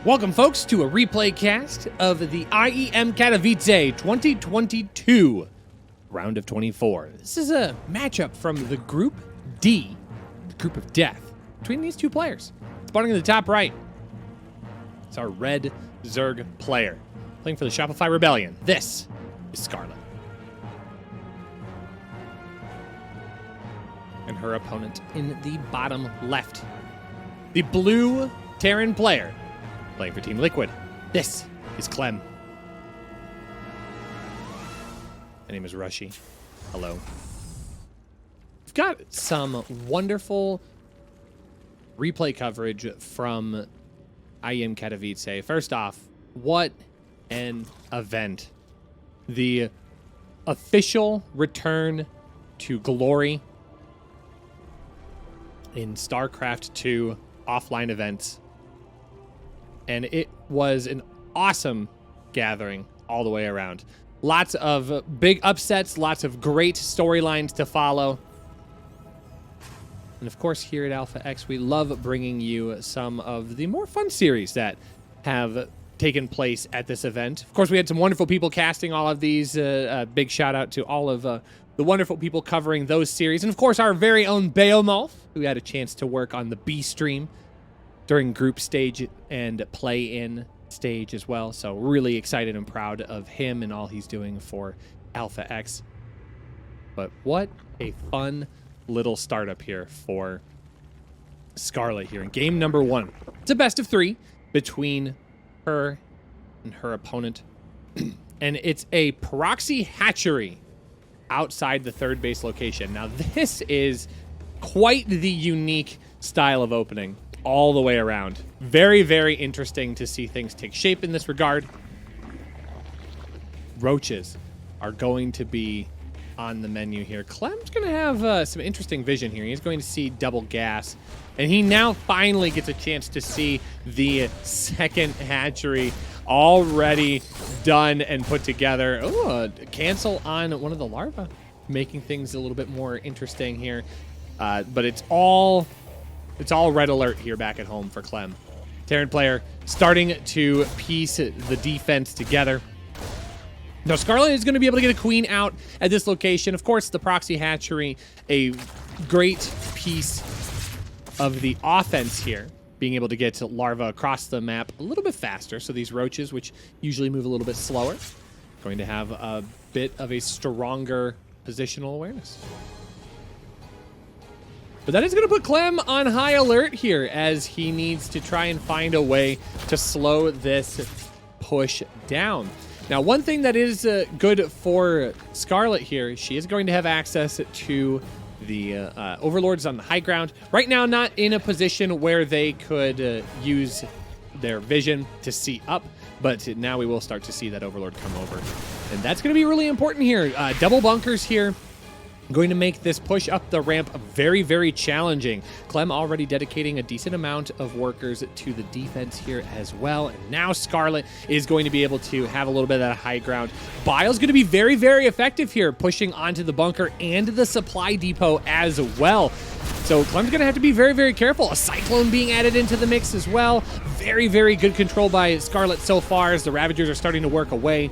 Welcome, folks, to a replay cast of the IEM Katowice 2022 round of 24. This is a matchup from the Group D, the Group of Death, between these two players. Spawning in the top right, it's our red Zerg player, playing for the Shopify Rebellion. This is Scarlett. And her opponent in the bottom left, the blue Terran player, playing for Team Liquid. This is Clem. My name is Rushi. Hello. We've got some wonderful replay coverage from IEM Katowice. First off, what an event. The official return to glory in StarCraft 2 offline events. And it was an awesome gathering all the way around. Lots of big upsets, lots of great storylines to follow. And of course, here at Alpha X, we love bringing you some of the more fun series that have taken place at this event. Of course, we had some wonderful people casting all of these. Big shout out to all of the wonderful people covering those series. And of course, our very own Beowulf, who had a chance to work on the B stream during group stage and play-in stage as well. So really excited and proud of him and all he's doing for Alpha X. But what a fun little startup here for Scarlett here in game number 1. It's a best of 3 between her and her opponent. And it's a proxy hatchery outside the third base location. Now this is quite the unique style of opening all the way around. Very, very interesting to see things take shape in this regard. Roaches are going to be on the menu here. Clem's going to have some interesting vision here. He's going to see double gas. And he now finally gets a chance to see the second hatchery already done and put together. Oh, cancel on one of the larvae, making things a little bit more interesting here. But it's all red alert here back at home for Clem. Terran player starting to piece the defense together. Now, Scarlett is going to be able to get a queen out at this location. Of course, the proxy hatchery, a great piece of the offense here, being able to get larvae across the map a little bit faster. So these roaches, which usually move a little bit slower, going to have a bit of a stronger positional awareness. But that is going to put Clem on high alert here as he needs to try and find a way to slow this push down. Now, one thing that is good for Scarlett here, she is going to have access to the overlords on the high ground. Right now, not in a position where they could use their vision to see up, but now we will start to see that overlord come over. And that's going to be really important here. Double bunkers here. Going to make this push up the ramp very, very challenging. Clem already dedicating a decent amount of workers to the defense here as well. And now Scarlett is going to be able to have a little bit of that high ground. Bile's going to be very, very effective here, pushing onto the bunker and the supply depot as well. So Clem's going to have to be very, very careful. A cyclone being added into the mix as well. Very, very good control by Scarlett so far as the Ravagers are starting to work away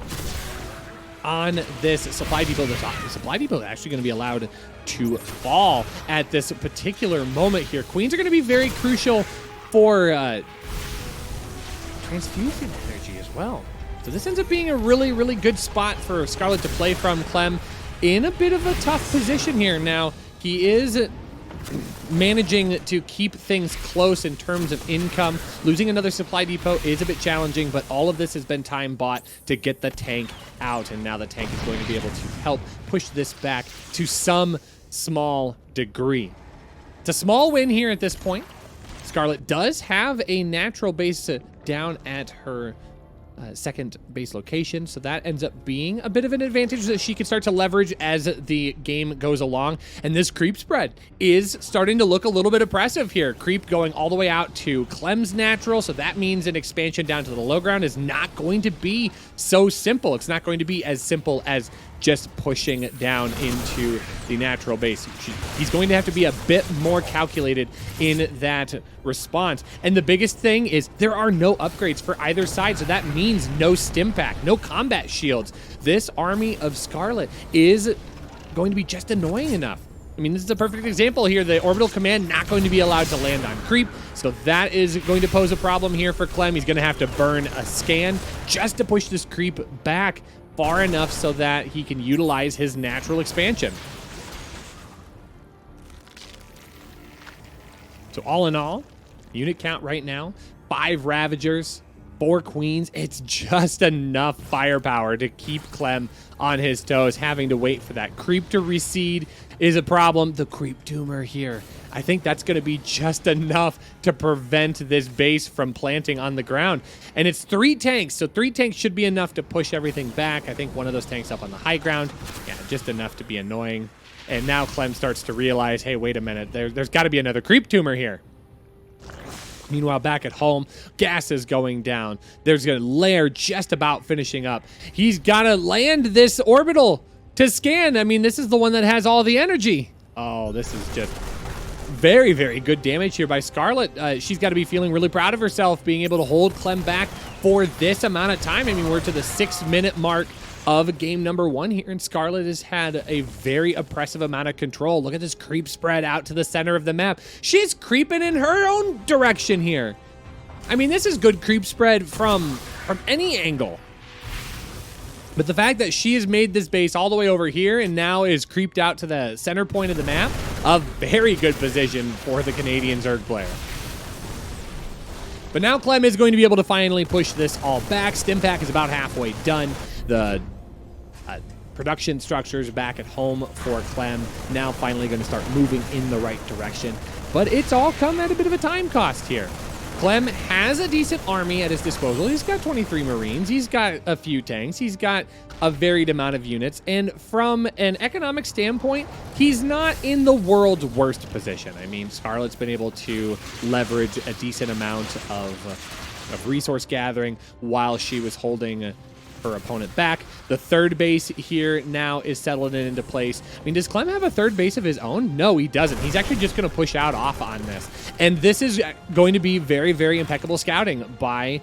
on this supply depot. The supply depot is actually going to be allowed to fall at this particular moment here. Queens are going to be very crucial for transfusion energy as well. So this ends up being a really, really good spot for Scarlett to play from. Clem in a bit of a tough position here. Now, he is managing to keep things close in terms of income. Losing another supply depot is a bit challenging, but all of this has been time bought to get the tank out, and now the tank is going to be able to help push this back to some small degree. It's a small win here at this point. Scarlett does have a natural base down at her second base location, so that ends up being a bit of an advantage that she can start to leverage as the game goes along. And this creep spread is starting to look a little bit oppressive here. Creep going all the way out to Clem's natural, so that means an expansion down to the low ground is not going to be so simple. It's not going to be as simple as just pushing down into the natural base. He's going to have to be a bit more calculated in that response. And the biggest thing is there are no upgrades for either side, so that means no stim pack, no combat shields. This army of Scarlett is going to be just annoying enough. I mean, this is a perfect example here. The orbital command not going to be allowed to land on creep, so that is going to pose a problem here for Clem. He's going to have to burn a scan just to push this creep back far enough so that he can utilize his natural expansion. So all in all, unit count right now, 5 Ravagers, 4 Queens. It's just enough firepower to keep Clem on his toes. Having to wait for that creep to recede is a problem. The creep tumor here, I think that's going to be just enough to prevent this base from planting on the ground. And it's 3 tanks, so 3 tanks should be enough to push everything back. I think one of those tanks up on the high ground, yeah, just enough to be annoying. And now Clem starts to realize, hey, wait a minute, there's got to be another creep tumor here. Meanwhile, back at home, gas is going down. There's a lair just about finishing up. He's got to land this orbital to scan. I mean, this is the one that has all the energy. Oh, this is just very, very good damage here by Scarlett. She's got to be feeling really proud of herself being able to hold Clem back for this amount of time. I mean, we're to the 6-minute mark of game number 1 here, and Scarlett has had a very oppressive amount of control. Look at this creep spread out to the center of the map. She's creeping in her own direction here. I mean, this is good creep spread from any angle. But the fact that she has made this base all the way over here and now is creeped out to the center point of the map, a very good position for the Canadian Zerg player. But now Clem is going to be able to finally push this all back. Stimpack is about halfway done. The production structures back at home for Clem now finally going to start moving in the right direction. But it's all come at a bit of a time cost here. Clem has a decent army at his disposal. He's got 23 Marines. He's got a few tanks. He's got a varied amount of units. And from an economic standpoint, he's not in the world's worst position. I mean, Scarlett's been able to leverage a decent amount of resource gathering while she was holding her opponent back. The third base here now is settled into place. I mean, does Clem have a third base of his own? No, he doesn't. He's actually just going to push out off on this. And this is going to be very, very impeccable scouting by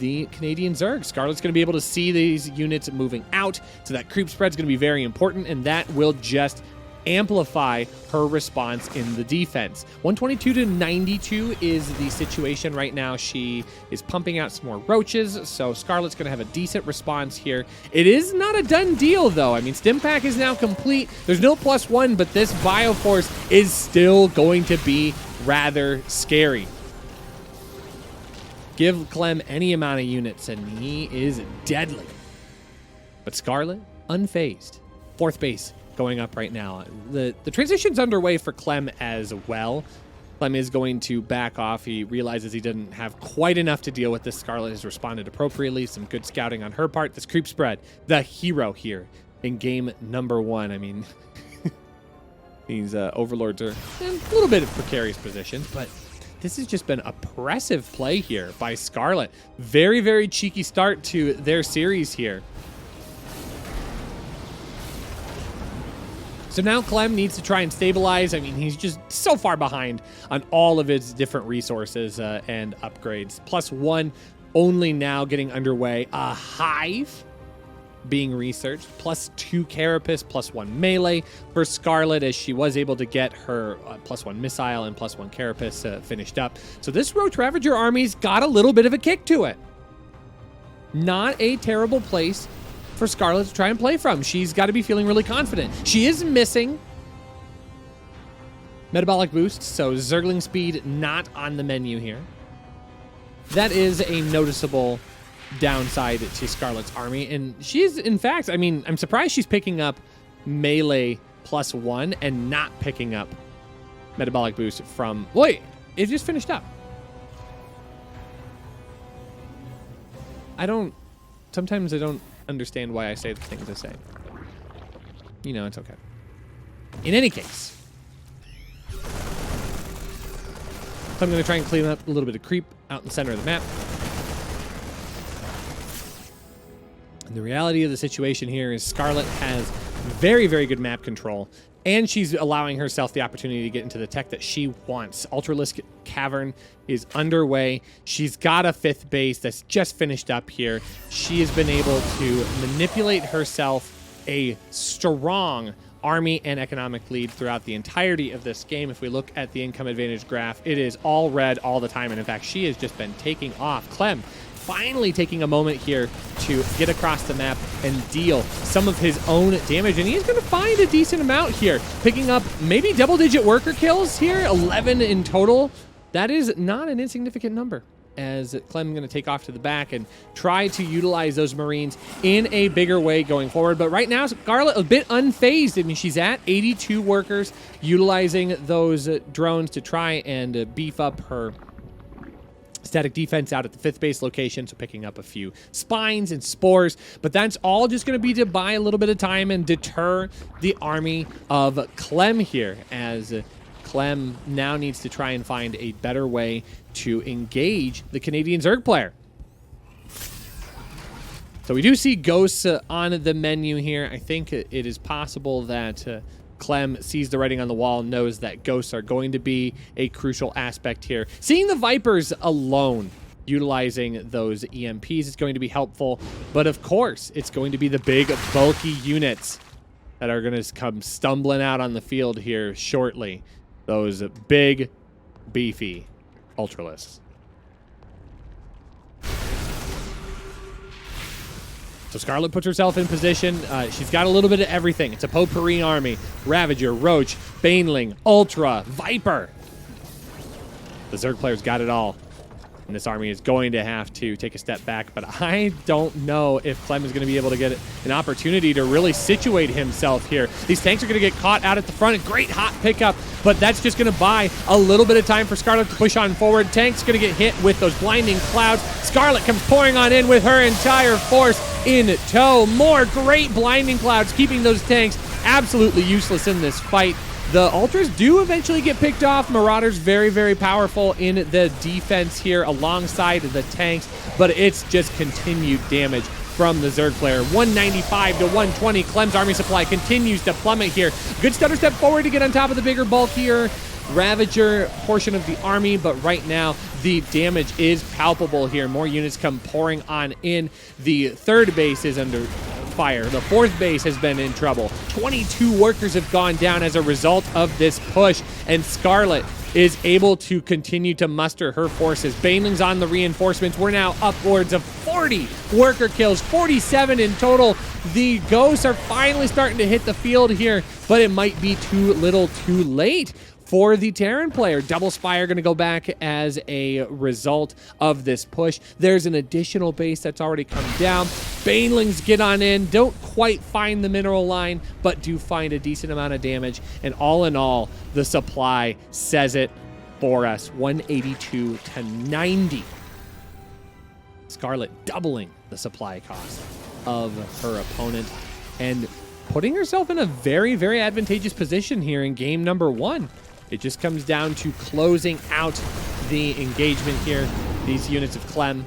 the Canadian Zerg. Scarlett's going to be able to see these units moving out, so that creep spread's going to be very important, and that will just amplify her response in the defense. 122 to 92 is the situation right now. She is pumping out some more roaches, so Scarlett's going to have a decent response here. It is not a done deal, though. I mean, Stimpack is now complete. There's no +1, but this Bioforce is still going to be rather scary. Give Clem any amount of units, and he is deadly. But Scarlett, unfazed. 4th base going up right now. The transition's underway for Clem as well. Clem is going to back off. He realizes he didn't have quite enough to deal with this. Scarlett has responded appropriately. Some good scouting on her part. This creep spread, the hero here in game number 1. I mean, these overlords are in a little bit of precarious positions, but this has just been oppressive play here by Scarlett. Very, very cheeky start to their series here. So now Clem needs to try and stabilize. I mean, he's just so far behind on all of his different resources and upgrades. +1 only now getting underway. A hive being researched. +2 carapace, +1 melee for Scarlett, as she was able to get her +1 missile and +1 carapace finished up. So this Roach Ravager army's got a little bit of a kick to it. Not a terrible place for Scarlett to try and play from. She's got to be feeling really confident. She is missing metabolic boost, so Zergling speed not on the menu here. That is a noticeable downside to Scarlett's army, and she's, in fact, I mean, I'm surprised she's picking up melee +1 and not picking up metabolic boost from, wait, it just finished up. Sometimes I don't understand why I say the things I say. You know, it's okay. In any case, I'm going to try and clean up a little bit of creep out in the center of the map. And the reality of the situation here is Scarlett has very, very good map control, and she's allowing herself the opportunity to get into the tech that she wants. Ultralisk Cavern is underway. She's got a 5th base that's just finished up here. She has been able to manipulate herself a strong army and economic lead throughout the entirety of this game. If we look at the income advantage graph, it is all red all the time, and in fact, she has just been taking off. Clem finally taking a moment here to get across the map and deal some of his own damage, and he's going to find a decent amount here, picking up maybe double-digit worker kills here, 11 in total. That is not an insignificant number, as Clem going to take off to the back and try to utilize those Marines in a bigger way going forward. But right now, Scarlett a bit unfazed. I mean, she's at 82 workers, utilizing those drones to try and beef up her static defense out at the 5th base location, so picking up a few spines and spores, but that's all just going to be to buy a little bit of time and deter the army of Clem here, as Clem now needs to try and find a better way to engage the Canadian Zerg player. So we do see ghosts on the menu here. I think it is possible that Clem sees the writing on the wall, knows that ghosts are going to be a crucial aspect here. Seeing the Vipers alone, utilizing those EMPs is going to be helpful, but of course, it's going to be the big, bulky units that are going to come stumbling out on the field here shortly. Those big, beefy Ultralisks. So Scarlett puts herself in position. She's got a little bit of everything. It's a potpourri army. Ravager, Roach, Baneling, Ultra, Viper. The Zerg player's got it all. And this army is going to have to take a step back, but I don't know if Clem is going to be able to get an opportunity to really situate himself here. These tanks are going to get caught out at the front. A great hot pickup, but that's just going to buy a little bit of time for Scarlett to push on forward. Tank's going to get hit with those blinding clouds. Scarlett comes pouring on in with her entire force in tow. More great blinding clouds, keeping those tanks absolutely useless in this fight. The Ultras do eventually get picked off. Marauder's very, very powerful in the defense here alongside the tanks, but it's just continued damage from the Zerg player. 195 to 120. Clem's army supply continues to plummet here. Good stutter step forward to get on top of the bigger, bulkier Ravager portion of the army, but right now the damage is palpable here. More units come pouring on in. The 3rd base is under fire. The 4th base has been in trouble. 22 workers have gone down as a result of this push, and Scarlett is able to continue to muster her forces. Baneling's on the reinforcements. We're now upwards of 40 worker kills, 47 in total. The ghosts are finally starting to hit the field here, but it might be too little too late for the Terran player. Double Spire going to go back as a result of this push. There's an additional base that's already come down. Banelings get on in, don't quite find the mineral line, but do find a decent amount of damage. And all in all, the supply says it for us. 182 to 90. Scarlett doubling the supply cost of her opponent and putting herself in a very, very advantageous position here in game number 1. It just comes down to closing out the engagement here. These units of Clem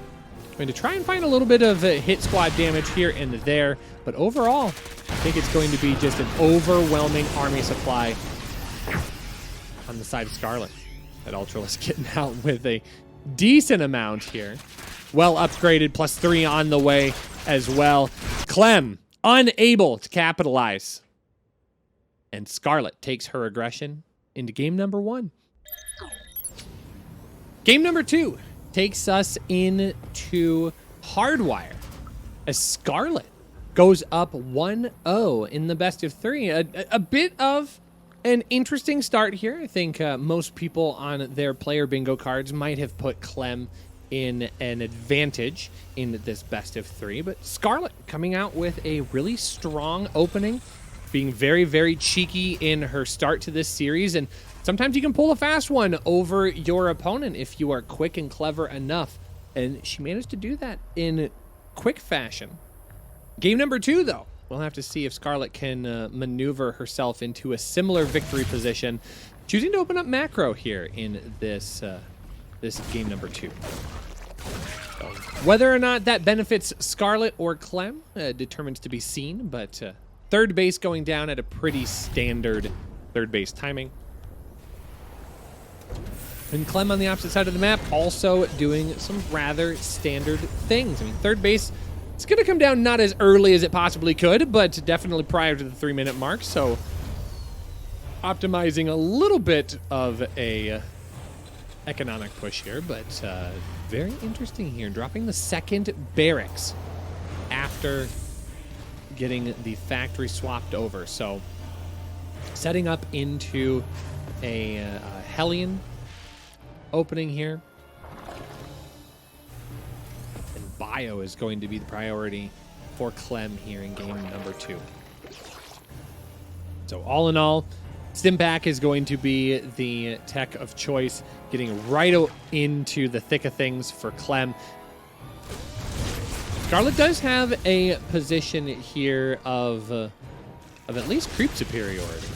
going to try and find a little bit of hit squad damage here and there, but overall, I think it's going to be just an overwhelming army supply on the side of Scarlett. That Ultralisk getting out with a decent amount here. Well upgraded, +3 on the way as well. Clem unable to capitalize. And Scarlett takes her aggression into game number 1. Game number 2 takes us into Hardwire as Scarlett goes up 1-0 in the best of 3. A bit of an interesting start here. I think most people on their player bingo cards might have put Clem in an advantage in this best of 3, but Scarlett coming out with a really strong opening, being very, very cheeky in her start to this series, and sometimes you can pull a fast one over your opponent if you are quick and clever enough, and she managed to do that in quick fashion. Game number 2, though, we'll have to see if Scarlett can maneuver herself into a similar victory position, choosing to open up macro here in this this game number 2. So whether or not that benefits Scarlett or Clem determines to be seen, but third base going down at a pretty standard third base timing. And Clem on the opposite side of the map also doing some rather standard things. I mean, third base, it's going to come down not as early as it possibly could, but definitely prior to the 3-minute mark. So optimizing a little bit of a economic push here, but very interesting here. Dropping the second barracks after getting the factory swapped over. So setting up into a Hellion opening here. And bio is going to be the priority for Clem here in game number 2. So all in all, Stimpack is going to be the tech of choice, getting right into the thick of things for Clem. Scarlett does have a position here of at least creep superiority.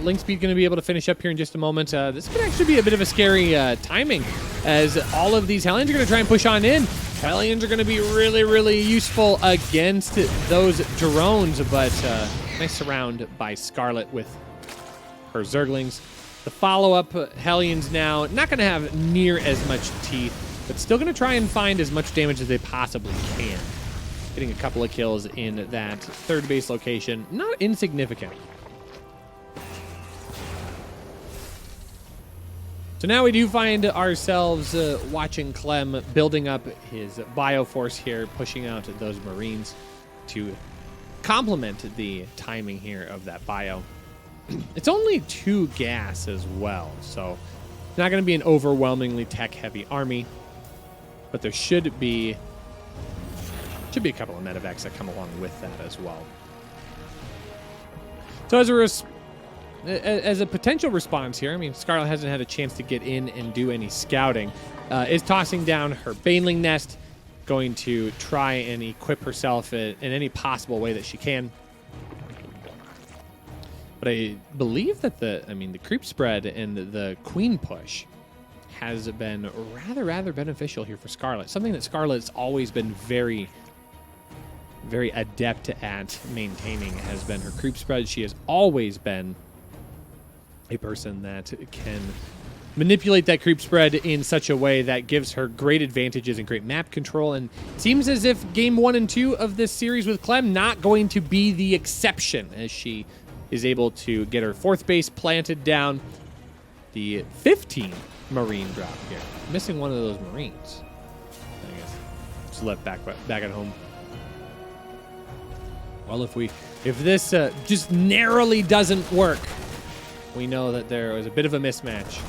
Link speed going to be able to finish up here in just a moment. This could actually be a bit of a scary timing, as all of these Hellions are going to try and push on in. Hellions are going to be really, really useful against those drones, but nice surround by Scarlett with her Zerglings. The follow-up Hellions now not going to have near as much teeth, but still going to try and find as much damage as they possibly can. Getting a couple of kills in that third base location, not insignificant. So now we do find ourselves watching Clem building up his Bioforce here, pushing out those Marines to complement the timing here of that Bio. It's only 2 gas as well, so it's not going to be an overwhelmingly tech-heavy army, but there should be a couple of medevacs that come along with that as well. So as a potential response here, I mean, Scarlett hasn't had a chance to get in and do any scouting. Is tossing down her Baneling Nest, going to try and equip herself in any possible way that she can. But I believe that the creep spread and the queen push has been rather beneficial here for Scarlett. Something that Scarlett's always been very, very adept at maintaining has been her creep spread. She has always been a person that can manipulate that creep spread in such a way that gives her great advantages and great map control. And it seems as if game 1 and 2 of this series with Clem not going to be the exception, as she is able to get her 4th base planted down. The 15 Marine drop here. Missing one of those Marines, I guess. Just left back at home. Well, if this just narrowly doesn't work, we know that there was a bit of a mismatch.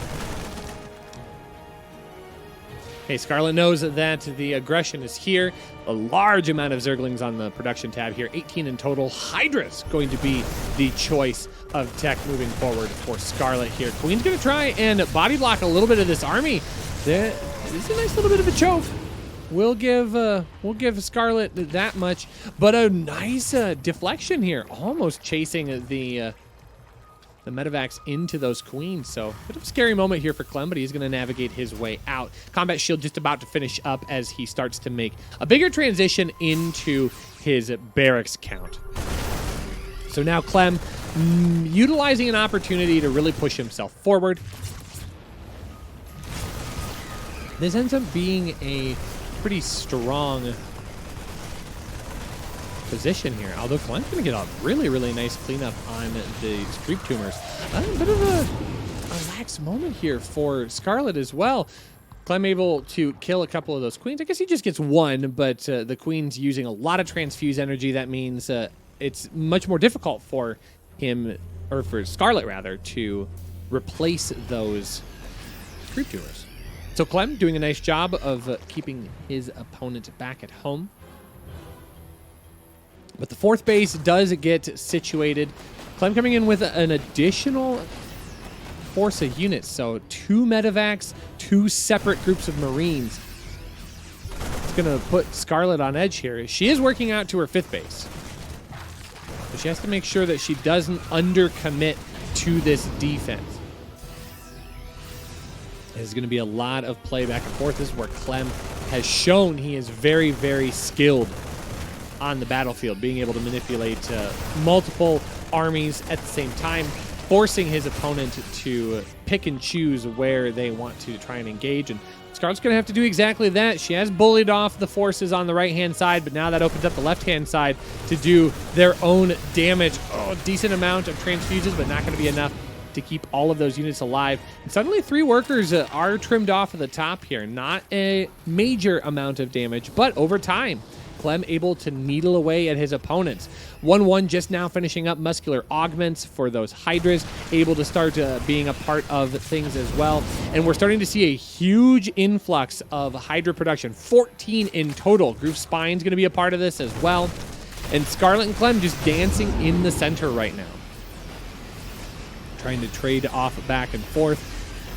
Hey, Scarlett knows that the aggression is here. A large amount of Zerglings on the production tab here, 18 in total. Hydra's going to be the choice of tech moving forward for Scarlett here. Queen's going to try and body block a little bit of this army. This is a nice little bit of a choke. We'll give Scarlett that much, but a nice deflection here, almost chasing the medevacs into those queens. So a bit of a scary moment here for Clem, but he's going to navigate his way out. Combat shield just about to finish up as he starts to make a bigger transition into his barracks count. So now Clem utilizing an opportunity to really push himself forward. This ends up being a pretty strong position here, although Clem's going to get a really, really nice cleanup on the creep tumors. A bit of a lax moment here for Scarlett as well. Clem able to kill a couple of those queens. I guess he just gets one, but the queen's using a lot of transfuse energy. That means it's much more difficult for him, or for Scarlett rather, to replace those creep tumors. So Clem doing a nice job of keeping his opponent back at home. But the 4th base does get situated. Clem coming in with an additional force of units. So 2 medevacs, 2 separate groups of Marines. It's going to put Scarlett on edge here. She is working out to her 5th base. But she has to make sure that she doesn't undercommit to this defense. There's going to be a lot of play back and forth. This is where Clem has shown he is very, very skilled on the battlefield, being able to manipulate multiple armies at the same time, forcing his opponent to pick and choose where they want to try and engage. And Scarlett's going to have to do exactly that. She has bullied off the forces on the right-hand side, but now that opens up the left-hand side to do their own damage. Oh, decent amount of transfuses, but not going to be enough to keep all of those units alive. And suddenly 3 workers are trimmed off at the top here. Not a major amount of damage, but over time, Clem able to needle away at his opponents. 1-1 just now finishing up muscular augments for those Hydras, able to start being a part of things as well. And we're starting to see a huge influx of Hydra production, 14 in total. Groove Spine's going to be a part of this as well. And Scarlett and Clem just dancing in the center right now, trying to trade off back and forth.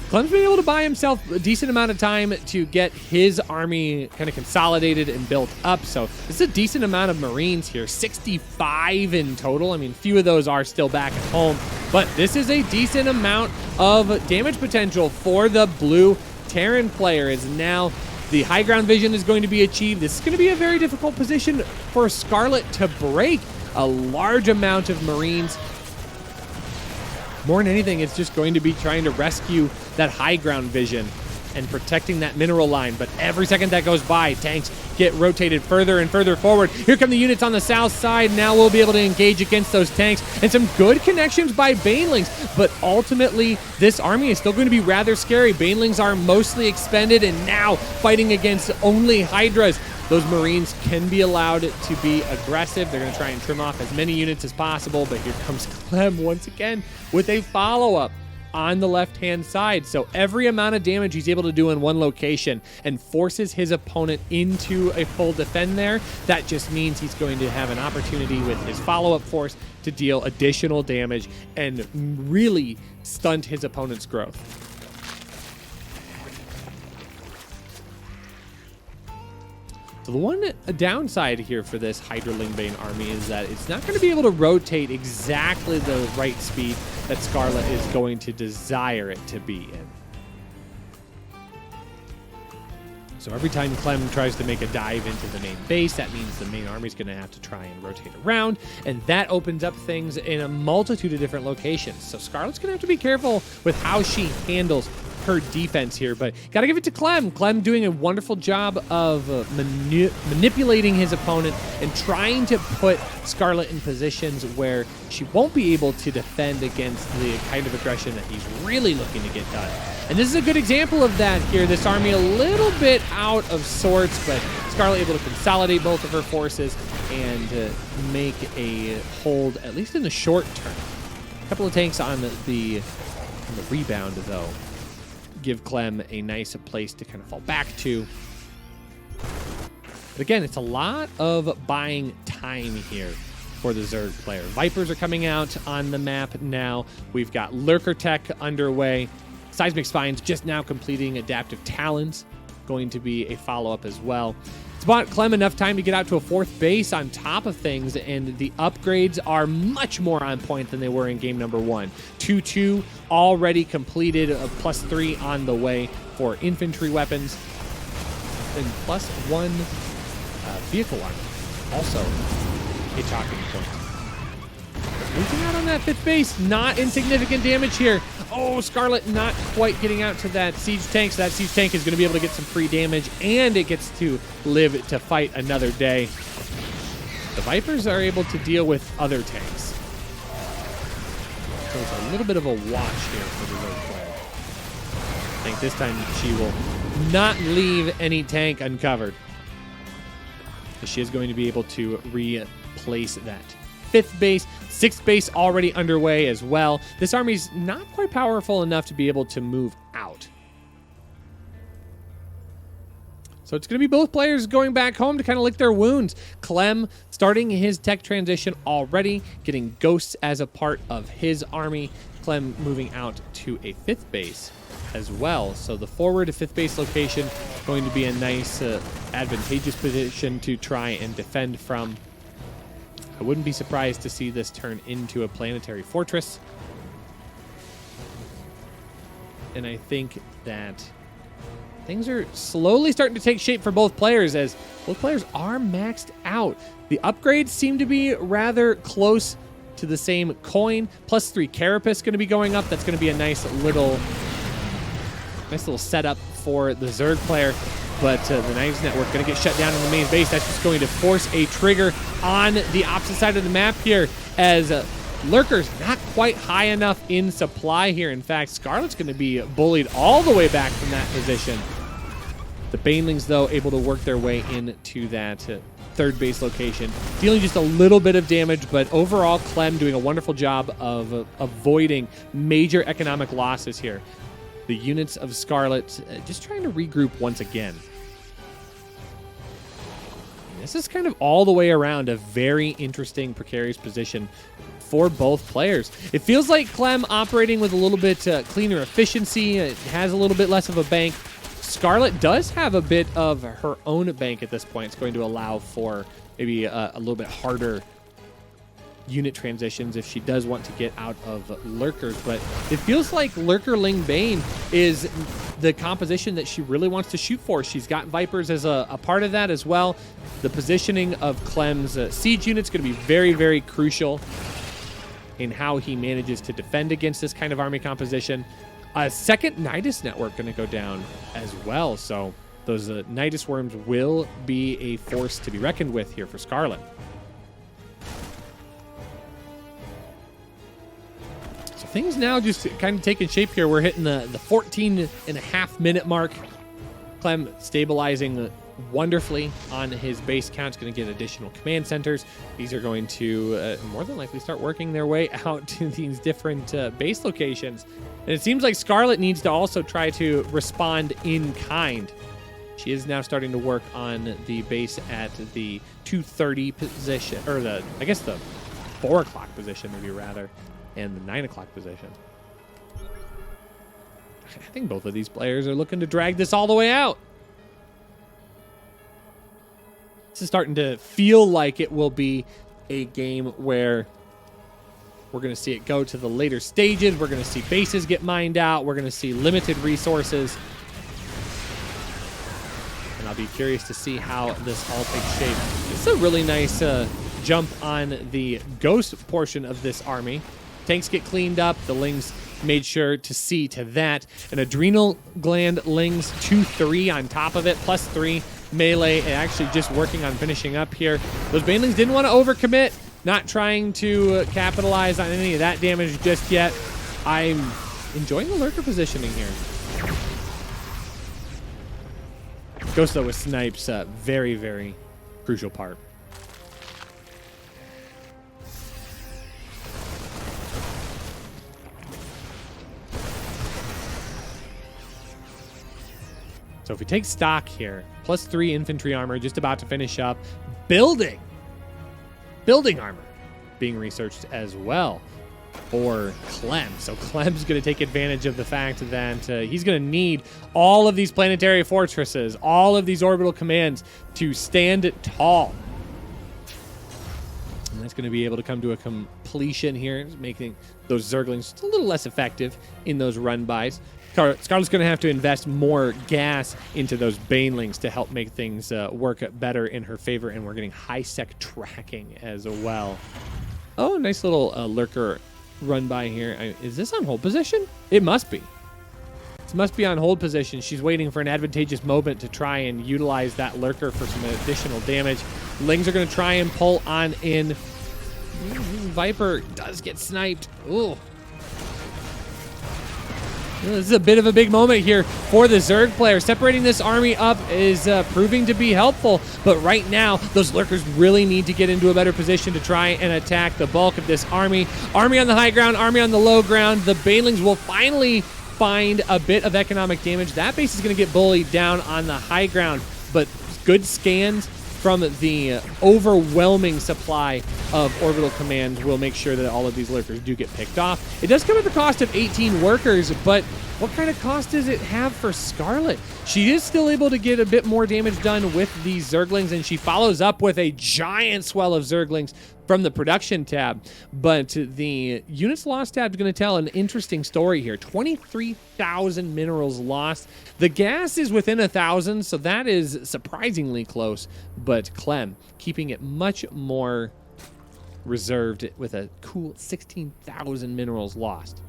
Clem's been able to buy himself a decent amount of time to get his army kind of consolidated and built up. So this is a decent amount of Marines here, 65 in total. I mean, few of those are still back at home, but this is a decent amount of damage potential for the blue Terran player. As now the high ground vision is going to be achieved. This is going to be a very difficult position for Scarlett to break. A large amount of Marines. More than anything, it's just going to be trying to rescue that high ground vision and protecting that mineral line. But every second that goes by, tanks get rotated further and further forward. Here come the units on the south side. Now we'll be able to engage against those tanks. And some good connections by Banelings. But ultimately, this army is still going to be rather scary. Banelings are mostly expended and now fighting against only Hydras. Those Marines can be allowed to be aggressive. They're going to try and trim off as many units as possible, but here comes Clem once again with a follow-up on the left-hand side. So every amount of damage he's able to do in one location and forces his opponent into a full defend there, that just means he's going to have an opportunity with his follow-up force to deal additional damage and really stunt his opponent's growth. So the one downside here for this Hydra Lingbane army is that it's not going to be able to rotate exactly the right speed that Scarlett is going to desire it to be in. So every time Clem tries to make a dive into the main base, that means the main army is going to have to try and rotate around, and that opens up things in a multitude of different locations. So Scarlett's going to have to be careful with how she handles her defense here, but got to give it to Clem. Clem doing a wonderful job of manipulating his opponent and trying to put Scarlett in positions where she won't be able to defend against the kind of aggression that he's really looking to get done. And this is a good example of that here. This army a little bit out of sorts, but Scarlett able to consolidate both of her forces and make a hold, at least in the short term. A couple of tanks on the rebound, though, give Clem a nice place to kind of fall back to. But again, it's a lot of buying time here for the Zerg player. Vipers are coming out on the map now. We've got Lurker Tech underway. Seismic Spines just now completing Adaptive Talons, going to be a follow-up as well. It's bought Clem enough time to get out to a 4th base on top of things, and the upgrades are much more on point than they were in game number 1. 2-2 already completed, +3 on the way for infantry weapons, and +1 vehicle armor, also a talking point. Losing out on that 5th base, not insignificant damage here. Oh, Scarlett not quite getting out to that siege tank, so that siege tank is going to be able to get some free damage, and it gets to live to fight another day. The Vipers are able to deal with other tanks. So it's a little bit of a watch here for the Zerg player. I think this time she will not leave any tank uncovered. She is going to be able to replace that 5th base. 6th base already underway as well. This army's not quite powerful enough to be able to move out. So it's going to be both players going back home to kind of lick their wounds. Clem starting his tech transition already, getting ghosts as a part of his army. Clem moving out to a 5th base as well. So the forward to 5th base location going to be a nice advantageous position to try and defend from. I wouldn't be surprised to see this turn into a planetary fortress. and I think that things are slowly starting to take shape for both players as both players are maxed out. The upgrades seem to be rather close to the same coin. +3 Carapace going to be going up. That's going to be a nice little setup for the Zerg player. But the Knives Network going to get shut down in the main base. That's just going to force a trigger on the opposite side of the map here as Lurker's not quite high enough in supply here. In fact, Scarlett's going to be bullied all the way back from that position. The Banelings, though, able to work their way into that third base location, dealing just a little bit of damage, but overall, Clem doing a wonderful job of avoiding major economic losses here. The units of Scarlett just trying to regroup once again. This is kind of all the way around a very interesting, precarious position for both players. It feels like Clem operating with a little bit cleaner efficiency. It has a little bit less of a bank. Scarlett does have a bit of her own bank at this point. It's going to allow for maybe a little bit harder unit transitions if she does want to get out of Lurkers, but it feels like Lurkerling Bane is the composition that she really wants to shoot for. She's got Vipers as a part of that as well. The positioning of Clem's siege unit's going to be very, very crucial in how he manages to defend against this kind of army composition. A second Nidus network going to go down as well, so those Nidus worms will be a force to be reckoned with here for Scarlett. So things now just kind of taking shape here. We're hitting the 14.5-minute mark. Clem stabilizing wonderfully on his base count. He's going to get additional command centers. These are going to more than likely start working their way out to these different base locations. And it seems like Scarlett needs to also try to respond in kind. She is now starting to work on the base at the 2:30 position, or I guess the 4 o'clock position maybe rather, and the 9 o'clock position. I think both of these players are looking to drag this all the way out. This is starting to feel like it will be a game where we're going to see it go to the later stages. We're going to see bases get mined out. We're going to see limited resources. And I'll be curious to see how this all takes shape. This is a really nice jump on the ghost portion of this army. Tanks get cleaned up. The Lings made sure to see to that. An Adrenal Gland Lings 2-3 on top of it, +3 melee, and actually just working on finishing up here. Those Banelings didn't want to overcommit, not trying to capitalize on any of that damage just yet. I'm enjoying the Lurker positioning here. Ghost, though, with snipes, very, very crucial part. So if we take stock here, +3 infantry armor, just about to finish up. Building armor being researched as well for Clem. So Clem's going to take advantage of the fact that he's going to need all of these planetary fortresses, all of these orbital commands to stand tall. And that's going to be able to come to a completion here, making those Zerglings just a little less effective in those run-bys. Scarlett's going to have to invest more gas into those Banelings to help make things work better in her favor, and we're getting high-sec tracking as well. Oh, nice little Lurker run-by here. Is this on hold position? It must be. This must be on hold position. She's waiting for an advantageous moment to try and utilize that Lurker for some additional damage. Lings are going to try and pull on in. Viper does get sniped. Ooh. This is a bit of a big moment here for the Zerg player. Separating this army up is proving to be helpful, but right now, those Lurkers really need to get into a better position to try and attack the bulk of this army. Army on the high ground, army on the low ground. The Banelings will finally find a bit of economic damage. That base is going to get bullied down on the high ground, but good scans from the overwhelming supply of orbital commands will make sure that all of these Lurkers do get picked off. It does come at the cost of 18 workers, but what kind of cost does it have for Scarlett? She is still able to get a bit more damage done with these Zerglings, and she follows up with a giant swell of Zerglings from the production tab. But the units lost tab is going to tell an interesting story here. 23,000 minerals lost. The gas is within 1,000, so that is surprisingly close. But Clem keeping it much more reserved with a cool 16,000 minerals lost.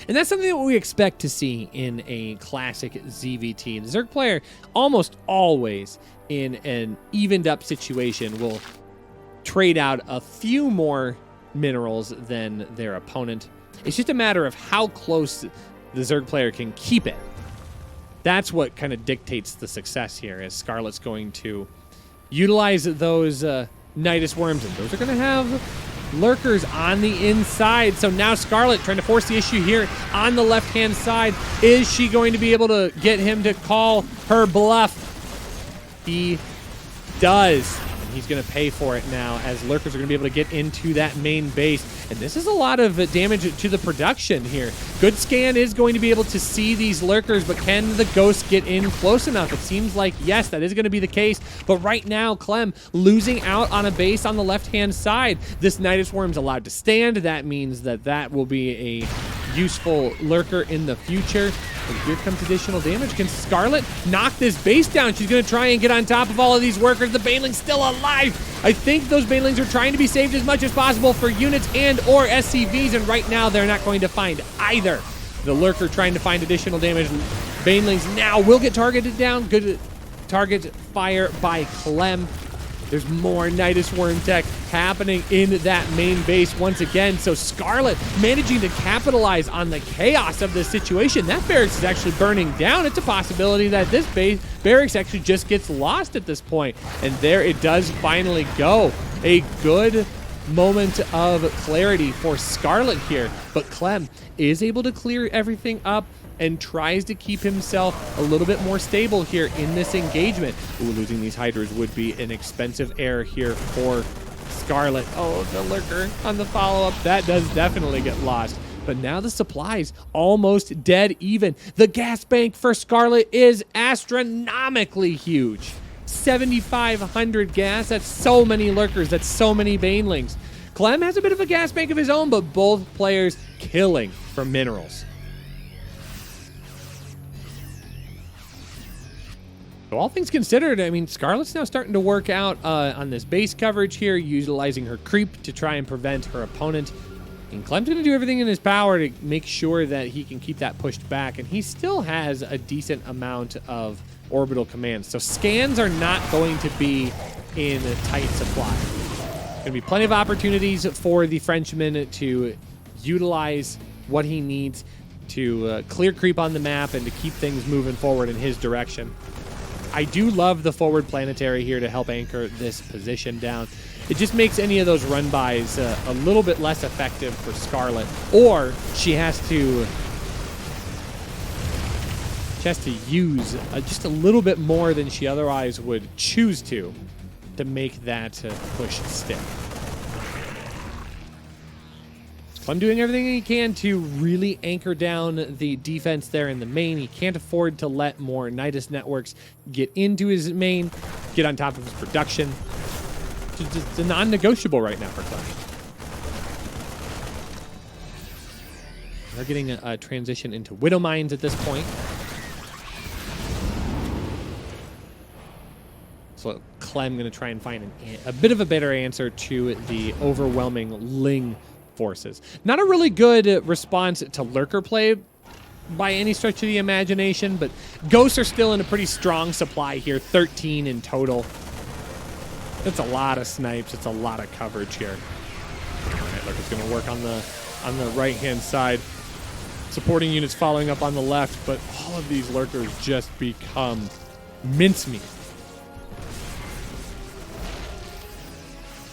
And that's something that we expect to see in a classic ZVT. The Zerg player almost always in an evened up situation will trade out a few more minerals than their opponent. It's just a matter of how close the Zerg player can keep it. That's what kind of dictates the success here, as Scarlett's going to utilize those Nidus Worms, and those are going to have lurkers on the inside. So now Scarlett trying to force the issue here on the left-hand side. Is she going to be able to get him to call her bluff? He does. And he's going to pay for it now, as lurkers are going to be able to get into that main base. And this is a lot of damage to the production here. Good Scan is going to be able to see these lurkers, but can the ghost get in close enough? It seems like, yes, that is going to be the case. But right now, Clem losing out on a base on the left-hand side. This Nidus Worm's allowed to stand. That means that that will be a useful lurker in the future. And here comes additional damage. Can Scarlett knock this base down? She's going to try and get on top of all of these workers. The Baneling's still alive. I think those Banelings are trying to be saved as much as possible for units and or SCVs, and right now they're not going to find either. The lurker trying to find additional damage. Banelings now will get targeted down. Good target fire by Clem. There's more Nidus Worm tech happening in that main base once again. So Scarlett managing to capitalize on the chaos of this situation. That barracks is actually burning down. It's a possibility that this barracks actually just gets lost at this point. And there it does finally go. A good moment of clarity for Scarlett here. But Clem is able to clear everything up and tries to keep himself a little bit more stable here in this engagement. Ooh, losing these Hydras would be an expensive error here for Scarlett. Oh, the lurker on the follow-up. That does definitely get lost. But now the supplies almost dead even. The gas bank for Scarlett is astronomically huge. 7,500 gas. That's so many lurkers. That's so many Banelings. Clem has a bit of a gas bank of his own, but both players killing for minerals. So all things considered, I mean, Scarlett's now starting to work out on this base coverage here, utilizing her creep to try and prevent her opponent. And Clem's going to do everything in his power to make sure that he can keep that pushed back. And he still has a decent amount of orbital commands. So scans are not going to be in tight supply. Going to be plenty of opportunities for the Frenchman to utilize what he needs to clear creep on the map and to keep things moving forward in his direction. I do love the forward planetary here to help anchor this position down. It just makes any of those run-bys a little bit less effective for Scarlett, or she has to use just a little bit more than she otherwise would choose to make that push stick. Clem doing everything he can to really anchor down the defense there in the main. He can't afford to let more Nidus networks get into his main, get on top of his production. It's a non-negotiable right now for Clem. They're getting a transition into Widow Mines at this point. So Clem going to try and find a bit of a better answer to the overwhelming Ling forces. Not a really good response to lurker play by any stretch of the imagination, but ghosts are still in a pretty strong supply here, 13 in total. That's a lot of snipes. It's a lot of coverage here. All right, lurker's going to work on the right-hand side. Supporting units following up on the left, but all of these lurkers just become mincemeat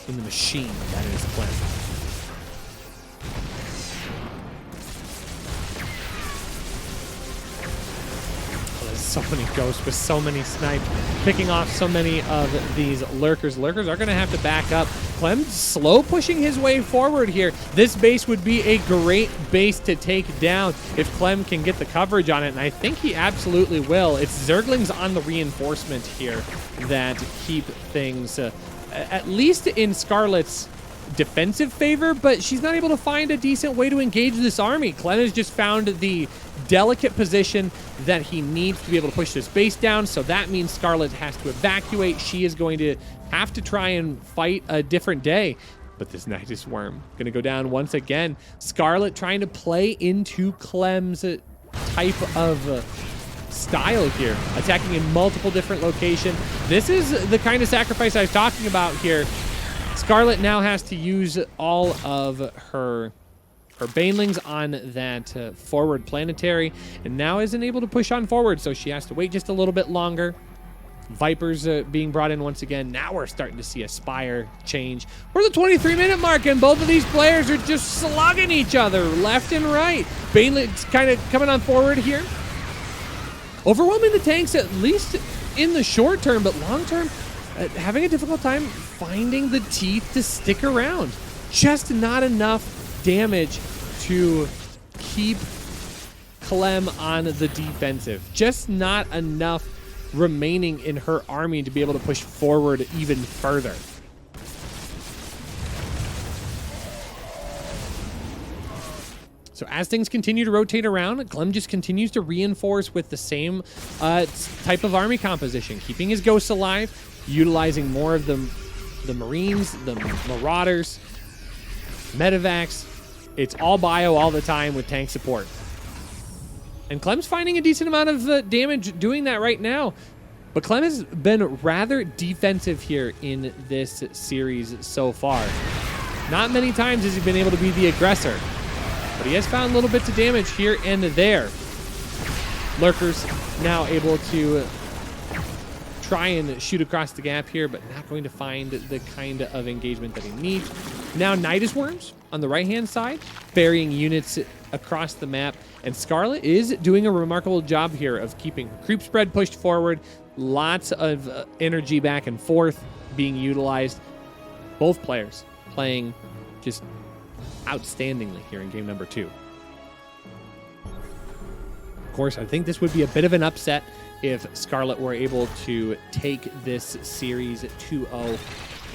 in the machine that is Clem. so many ghosts with so many snipes, picking off so many of these lurkers. Lurkers are going to have to back up. Clem slow pushing his way forward here. This base would be a great base to take down if Clem can get the coverage on it, and I think he absolutely will. It's Zerglings on the reinforcement here that keep things at least in Scarlett's defensive favor, but she's not able to find a decent way to engage this army. Clem has just found the delicate position that he needs to be able to push this base down, so that means Scarlett has to evacuate. She is going to have to try and fight a different day. But this Nidus Worm going to go down once again. Scarlett trying to play into Clem's type of style here, attacking in multiple different locations. This is the kind of sacrifice I was talking about here. Scarlett now has to use all of her banelings on that forward planetary, and now isn't able to push on forward, so she has to wait just a little bit longer. Vipers being brought in once again. Now we're starting to see a Spire change. We're at the 23-minute mark, and both of these players are just slugging each other left and right. Banelings kind of coming on forward here, overwhelming the tanks at least in the short term, but long term, having a difficult time finding the teeth to stick around. Just not enough damage to keep Clem on the defensive. Just not enough remaining in her army to be able to push forward even further. So as things continue to rotate around, Clem just continues to reinforce with the same type of army composition, keeping his ghosts alive, utilizing more of the Marines, the Marauders, Medivacs. It's all bio all the time with tank support. And Clem's finding a decent amount of damage doing that right now. But Clem has been rather defensive here in this series so far. Not many times has he been able to be the aggressor, but he has found little bits of damage here and there. Lurkers now able to try and shoot across the gap here, but not going to find the kind of engagement that he needs. Now Nidus Worms on the right-hand side, burying units across the map, and Scarlett is doing a remarkable job here of keeping creep spread pushed forward, lots of energy back and forth being utilized. Both players playing just outstandingly here in game number 2. Of course, I think this would be a bit of an upset if Scarlett were able to take this series 2-0.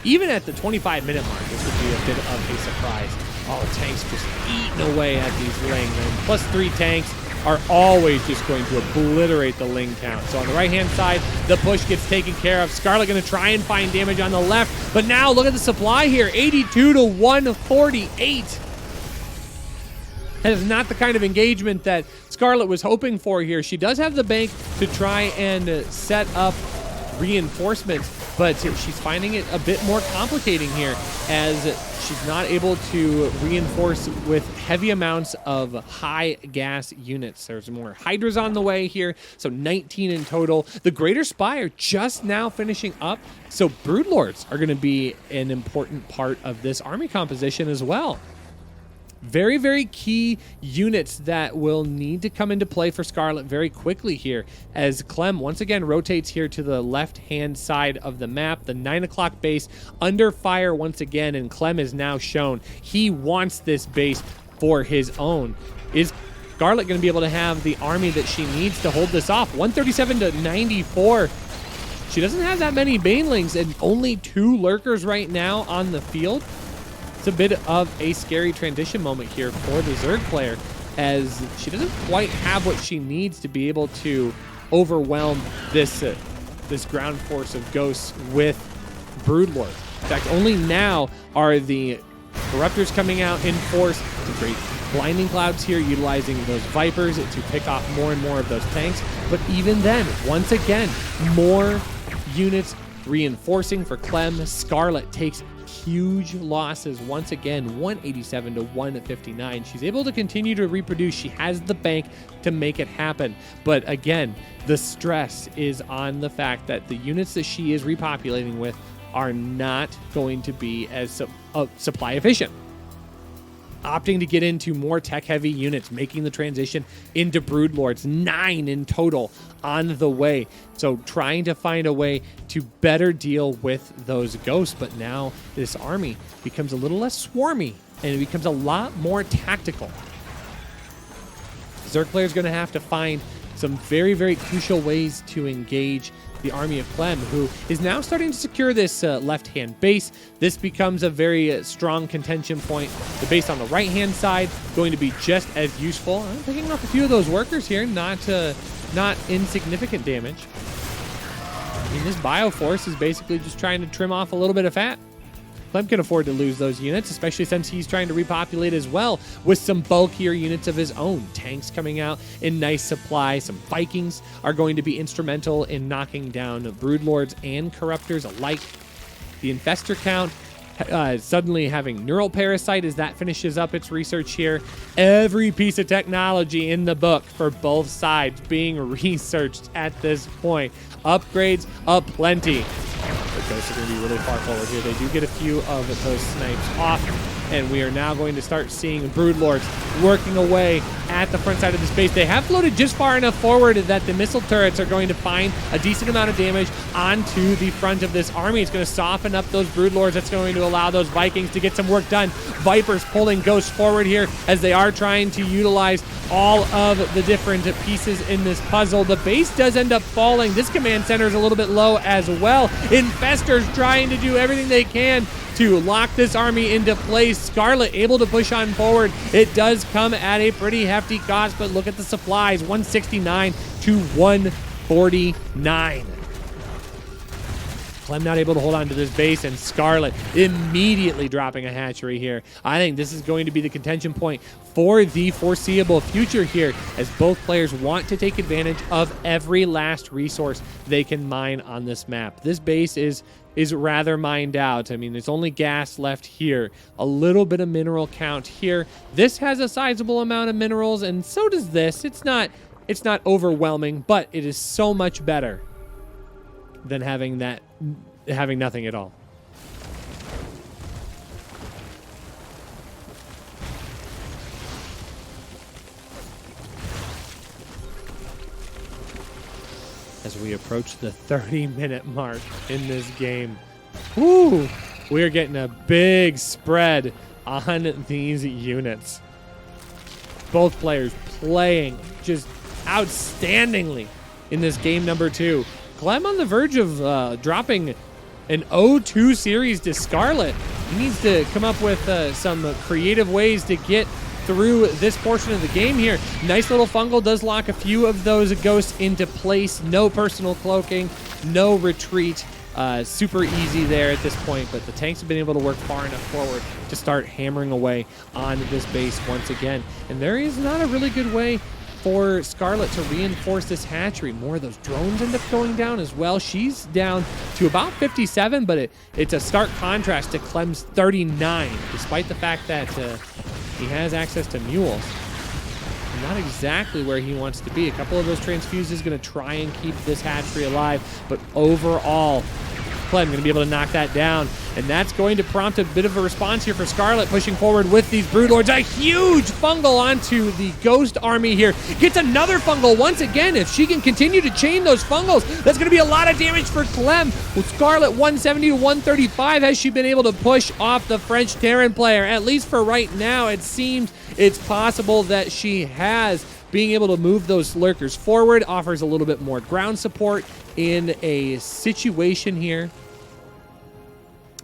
Even at the 25-minute mark, this would be a bit of a surprise. Oh, tanks just eating away at these Ling. And +3 tanks are always just going to obliterate the Ling count. So on the right-hand side, the push gets taken care of. Scarlett going to try and find damage on the left. But now look at the supply here, 82 to 148. That is not the kind of engagement that Scarlett was hoping for here. She does have the bank to try and set up reinforcements, but she's finding it a bit more complicating here as she's not able to reinforce with heavy amounts of high gas units. There's more Hydras on the way here, so 19 in total. The Greater Spire just now finishing up, so Broodlords are going to be an important part of this army composition as well. Very, very key units that will need to come into play for Scarlett very quickly here as Clem once again rotates here to the left-hand side of the map. The 9 o'clock base under fire once again, and Clem is now shown he wants this base for his own. Is Scarlett going to be able to have the army that she needs to hold this off? 137 to 94. She doesn't have that many Banelings and only 2 Lurkers right now on the field. It's a bit of a scary transition moment here for the Zerg player as she doesn't quite have what she needs to be able to overwhelm this ground force of ghosts with Broodlord. In fact, only now are the Corruptors coming out in force to create blinding clouds here, utilizing those Vipers to pick off more and more of those tanks. But even then, once again, more units reinforcing for Clem. Scarlett takes huge losses once again, 187 to 159. She's able to continue to reproduce. She has the bank to make it happen. But again, the stress is on the fact that the units that she is repopulating with are not going to be as supply efficient. opting to get into more tech-heavy units, making the transition into Broodlords, 9 in total on the way. So trying to find a way to better deal with those ghosts, but now this army becomes a little less swarmy, and it becomes a lot more tactical. Zerg player is going to have to find some very, very crucial ways to engage the army of Clem, who is now starting to secure this left-hand base. This becomes a very strong contention point. The base on the right-hand side going to be just as useful. I'm picking off a few of those workers here, not insignificant damage. I mean, this Bioforce is basically just trying to trim off a little bit of fat. Clem can afford to lose those units, especially since he's trying to repopulate as well with some bulkier units of his own. Tanks coming out in nice supply. Some Vikings are going to be instrumental in knocking down Broodlords and Corruptors alike. The Infestor count suddenly having Neural Parasite as that finishes up its research here. Every piece of technology in the book for both sides being researched at this point. Upgrades aplenty. The ghosts are going to be really far forward here. They do get a few of those snipes off, and we are now going to start seeing Broodlords working away at the front side of the base. They have floated just far enough forward that the missile turrets are going to find a decent amount of damage onto the front of this army. It's going to soften up those Broodlords. That's going to allow those Vikings to get some work done. Vipers pulling ghosts forward here as they are trying to utilize all of the different pieces in this puzzle. The base does end up falling. This command center is a little bit low as well. Infestors trying to do everything they can to lock this army into place. Scarlett able to push on forward. It does come at a pretty hefty cost, but look at the supplies, 169 to 149. Clem not able to hold on to this base, and Scarlett immediately dropping a hatchery here. I think this is going to be the contention point for the foreseeable future here, as both players want to take advantage of every last resource they can mine on this map. This base is rather mined out. I mean, there's only gas left here, a little bit of mineral count here. This has a sizable amount of minerals, and so does this. It's not overwhelming, but it is so much better than having nothing at all. As we approach the 30-minute mark in this game, woo, we're getting a big spread on these units. Both players playing just outstandingly in this game number 2. Clem on the verge of dropping an 0-2 series to Scarlett. He needs to come up with some creative ways to get through this portion of the game here. Nice little fungal does lock a few of those ghosts into place. No personal cloaking, no retreat. Super easy there at this point, but the tanks have been able to work far enough forward to start hammering away on this base once again. And there is not a really good way for Scarlett to reinforce this hatchery. More of those drones end up going down as well. She's down to about 57, but it's a stark contrast to Clem's 39, despite the fact that he has access to mules. Not exactly where he wants to be. A couple of those transfuses going to try and keep this hatchery alive, but overall, Clem going to be able to knock that down, and that's going to prompt a bit of a response here for Scarlett, pushing forward with these Broodlords. A huge fungal onto the Ghost army here. Gets another fungal once again. If she can continue to chain those fungals, that's going to be a lot of damage for Clem. With Scarlett 170 to 135, has she been able to push off the French Terran player? At least for right now, it seems it's possible that she has. Being able to move those lurkers forward offers a little bit more ground support in a situation here.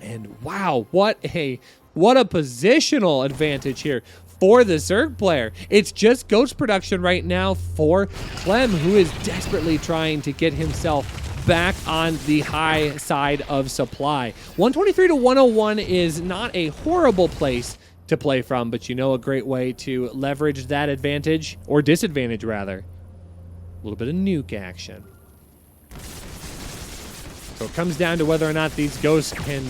And wow, what a positional advantage here for the Zerg player. It's just ghost production right now for Clem, who is desperately trying to get himself back on the high side of supply. 123 to 101 is not a horrible place to play from, but you know, a great way to leverage that advantage, or disadvantage rather. A little bit of nuke action. So it comes down to whether or not these ghosts can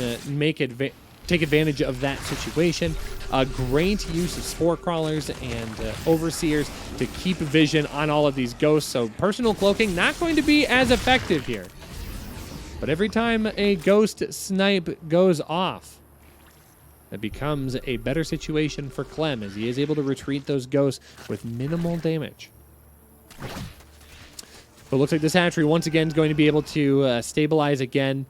take advantage of that situation. A great use of spore crawlers and overseers to keep vision on all of these ghosts. So personal cloaking not going to be as effective here. But every time a ghost snipe goes off, that becomes a better situation for Clem as he is able to retreat those ghosts with minimal damage. But it looks like this hatchery once again is going to be able to stabilize again.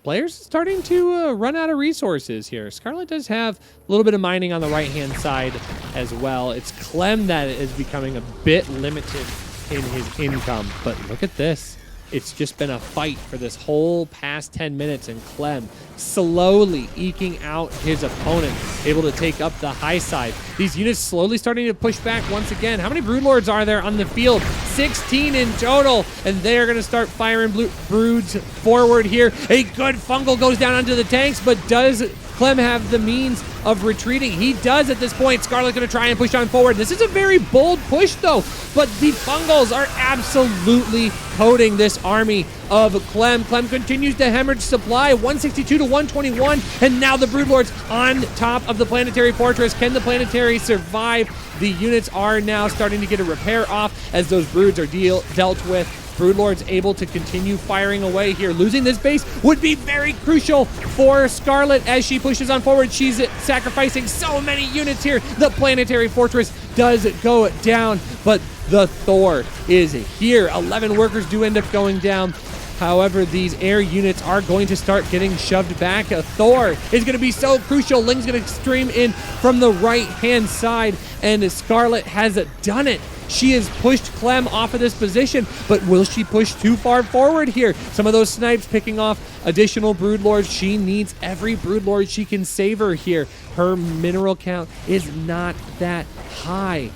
Players starting to run out of resources here. Scarlett does have a little bit of mining on the right-hand side as well. It's Clem that is becoming a bit limited in his income. But look at this. It's just been a fight for this whole past 10 minutes, and Clem slowly eking out his opponent, able to take up the high side. These units slowly starting to push back once again. How many Broodlords are there on the field? 16 in total, and they are going to start firing broods forward here. A good fungal goes down onto the tanks, but does Clem have the means of retreating? He does at this point. Scarlett's going to try and push on forward. This is a very bold push, though, but the fungals are absolutely coating this army of Clem. Clem continues to hemorrhage supply, 162 to 121, and now the Broodlords on top of the planetary fortress. Can the planetary survive? The units are now starting to get a repair off as those broods are dealt with. Broodlord's able to continue firing away here. Losing this base would be very crucial for Scarlett as she pushes on forward. She's sacrificing so many units here. The planetary fortress does go down, but the Thor is here. 11 workers do end up going down. However, these air units are going to start getting shoved back. Thor is going to be so crucial. Ling's going to stream in from the right-hand side, and Scarlett has done it. She has pushed Clem off of this position, but will she push too far forward here? Some of those snipes picking off additional Broodlords. She needs every Broodlord she can savor here. Her mineral count is not that high.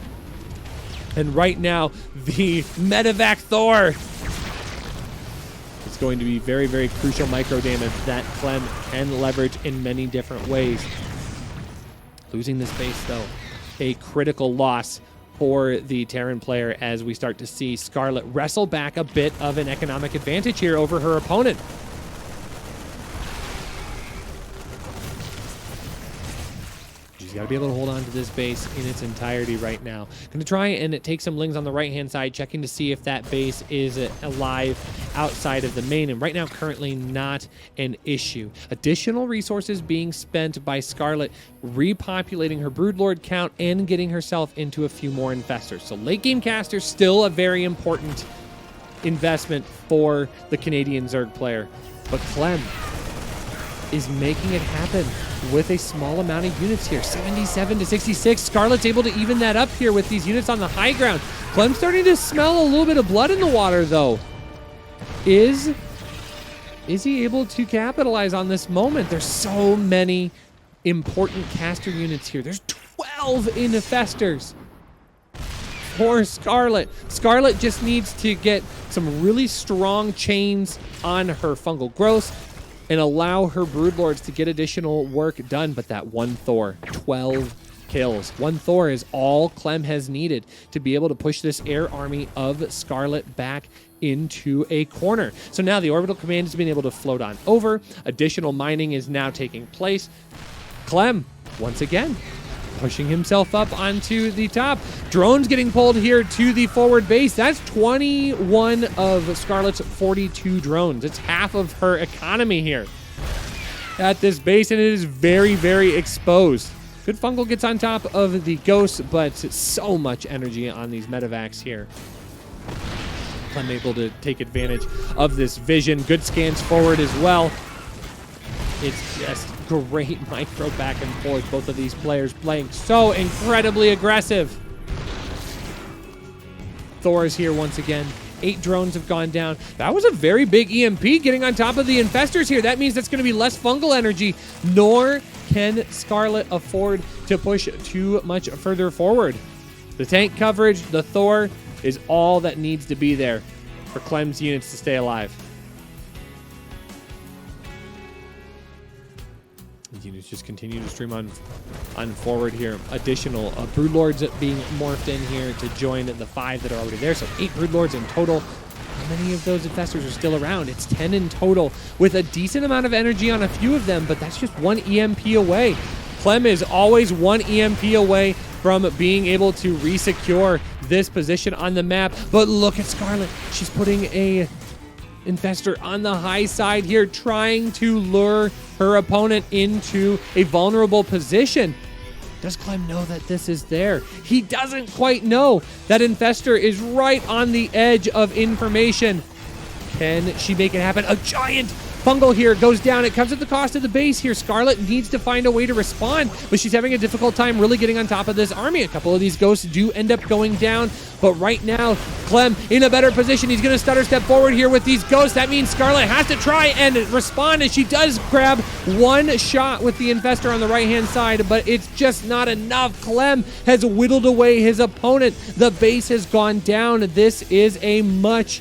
And right now, the Medevac Thor is going to be very, very crucial micro damage that Clem can leverage in many different ways. Losing this base, though, a critical loss for the Terran player as we start to see Scarlett wrestle back a bit of an economic advantage here over her opponent. She's got to be able to hold on to this base in its entirety right now. Going to try and take some Lings on the right-hand side, checking to see if that base is alive outside of the main. And right now, currently not an issue. Additional resources being spent by Scarlett, repopulating her Broodlord count and getting herself into a few more infestors. So late game casters, still a very important investment for the Canadian Zerg player. But Clem is making it happen with a small amount of units here. 77 to 66. Scarlett's able to even that up here with these units on the high ground. Clem's starting to smell a little bit of blood in the water, though. Is he able to capitalize on this moment? There's so many important caster units here. There's 12 infestors for Scarlett. Scarlett just needs to get some really strong chains on her fungal growth and allow her Broodlords to get additional work done. But that one Thor, 12 kills. One Thor is all Clem has needed to be able to push this air army of Scarlett back into a corner. So now the orbital command has been able to float on over. Additional mining is now taking place. Clem, once again, pushing himself up onto the top. Drones getting pulled here to the forward base. That's 21 of Scarlett's 42 drones. It's half of her economy here at this base, and it is very, very exposed. Good fungal gets on top of the ghosts, but so much energy on these medevacs here. I'm able to take advantage of this vision. Good scans forward as well. It's just great micro back and forth. Both of these players playing so incredibly aggressive. Thor is here once again. 8 drones have gone down. That was a very big EMP getting on top of the infestors here. That means that's going to be less fungal energy, nor can Scarlett afford to push too much further forward. The tank coverage, the Thor, is all that needs to be there for Clem's units to stay alive. The units just continue to stream on forward here. Additional Broodlords being morphed in here to join the 5 that are already there. So 8 Broodlords in total. How many of those infestors are still around? It's 10 in total with a decent amount of energy on a few of them, but that's just 1 EMP away. Clem is always 1 EMP away from being able to resecure this position on the map. But look at Scarlett. She's putting a Infestor on the high side here, trying to lure her opponent into a vulnerable position. Does Clem know that this is there? He doesn't quite know that Infestor is right on the edge of information. Can she make it happen? A giant fungal here goes down. It comes at the cost of the base here. Scarlett needs to find a way to respond, but she's having a difficult time really getting on top of this army. A couple of these ghosts do end up going down, but right now, Clem in a better position. He's going to stutter step forward here with these ghosts. That means Scarlett has to try and respond, and she does grab one shot with the Infestor on the right-hand side, but it's just not enough. Clem has whittled away his opponent. The base has gone down. This is a much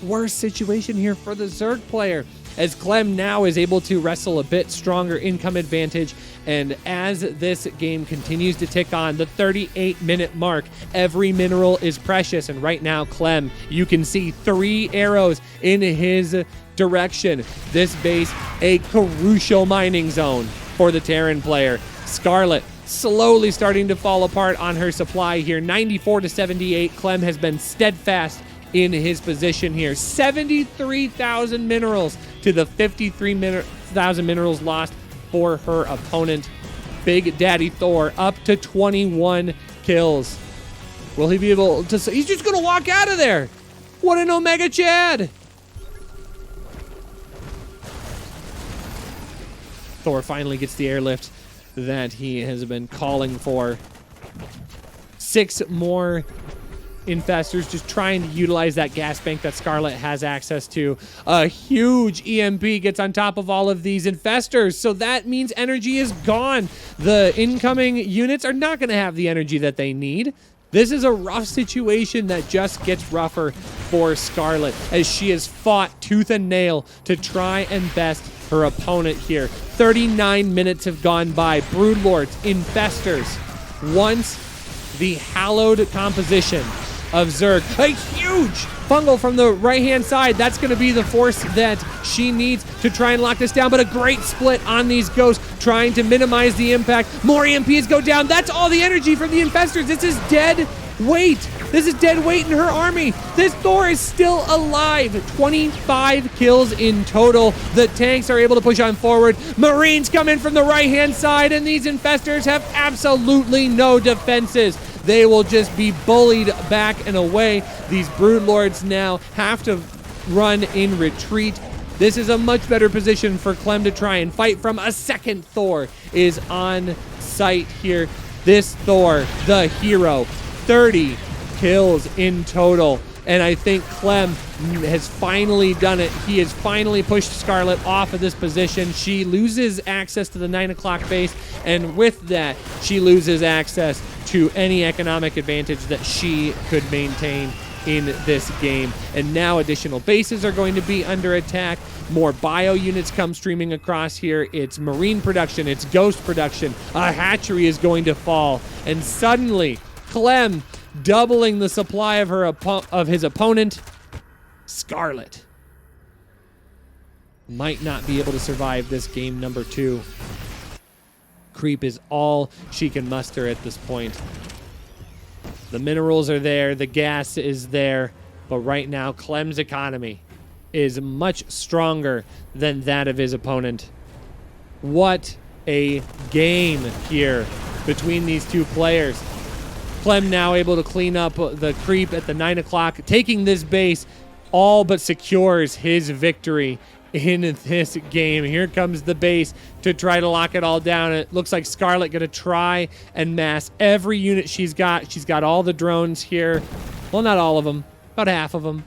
worse situation here for the Zerg player, as Clem now is able to wrestle a bit stronger income advantage. And as this game continues to tick on the 38-minute mark, every mineral is precious. And right now, Clem, you can see 3 arrows in his direction. This base, a crucial mining zone for the Terran player. Scarlett slowly starting to fall apart on her supply here. 94 to 78. Clem has been steadfast in his position here. 73,000 minerals to the 53,000 minerals lost for her opponent. Big Daddy Thor up to 21 kills. Will he be able to? He's just going to walk out of there. What an Omega Chad. Thor finally gets the airlift that he has been calling for. 6 more Infestors just trying to utilize that gas bank that Scarlett has access to. A huge EMP gets on top of all of these Infestors, so that means energy is gone. The incoming units are not going to have the energy that they need. This is a rough situation that just gets rougher for Scarlett, as she has fought tooth and nail to try and best her opponent here. 39 minutes have gone by. Broodlords, Infestors, once the hallowed composition of Zerg. A huge fungal from the right-hand side. That's going to be the force that she needs to try and lock this down, but a great split on these ghosts, trying to minimize the impact. More EMPs go down. That's all the energy from the Infestors. This is dead weight. This is dead weight in her army. This Thor is still alive. 25 kills in total. The tanks are able to push on forward. Marines come in from the right-hand side, and these Infestors have absolutely no defenses. They will just be bullied back and away. These Broodlords now have to run in retreat. This is a much better position for Clem to try and fight from. A second Thor is on site here. This Thor, the hero, 30 kills in total. And I think Clem has finally done it. He has finally pushed Scarlett off of this position. She loses access to the 9 o'clock base, and with that, she loses access to any economic advantage that she could maintain in this game. And now additional bases are going to be under attack. More bio units come streaming across here. It's marine production, it's ghost production. A hatchery is going to fall, and suddenly Clem doubling the supply of his opponent. Scarlett might not be able to survive this game number 2. Creep is all she can muster at this point. The minerals are there, the gas is there, but right now Clem's economy is much stronger than that of his opponent. What a game here between these two players. Clem now able to clean up the creep at the 9 o'clock, taking this base, all but secures his victory in this game. Here comes the base to try to lock it all down. It looks like Scarlett going to try and mass every unit she's got. She's got all the drones here. Well, not all of them, about half of them.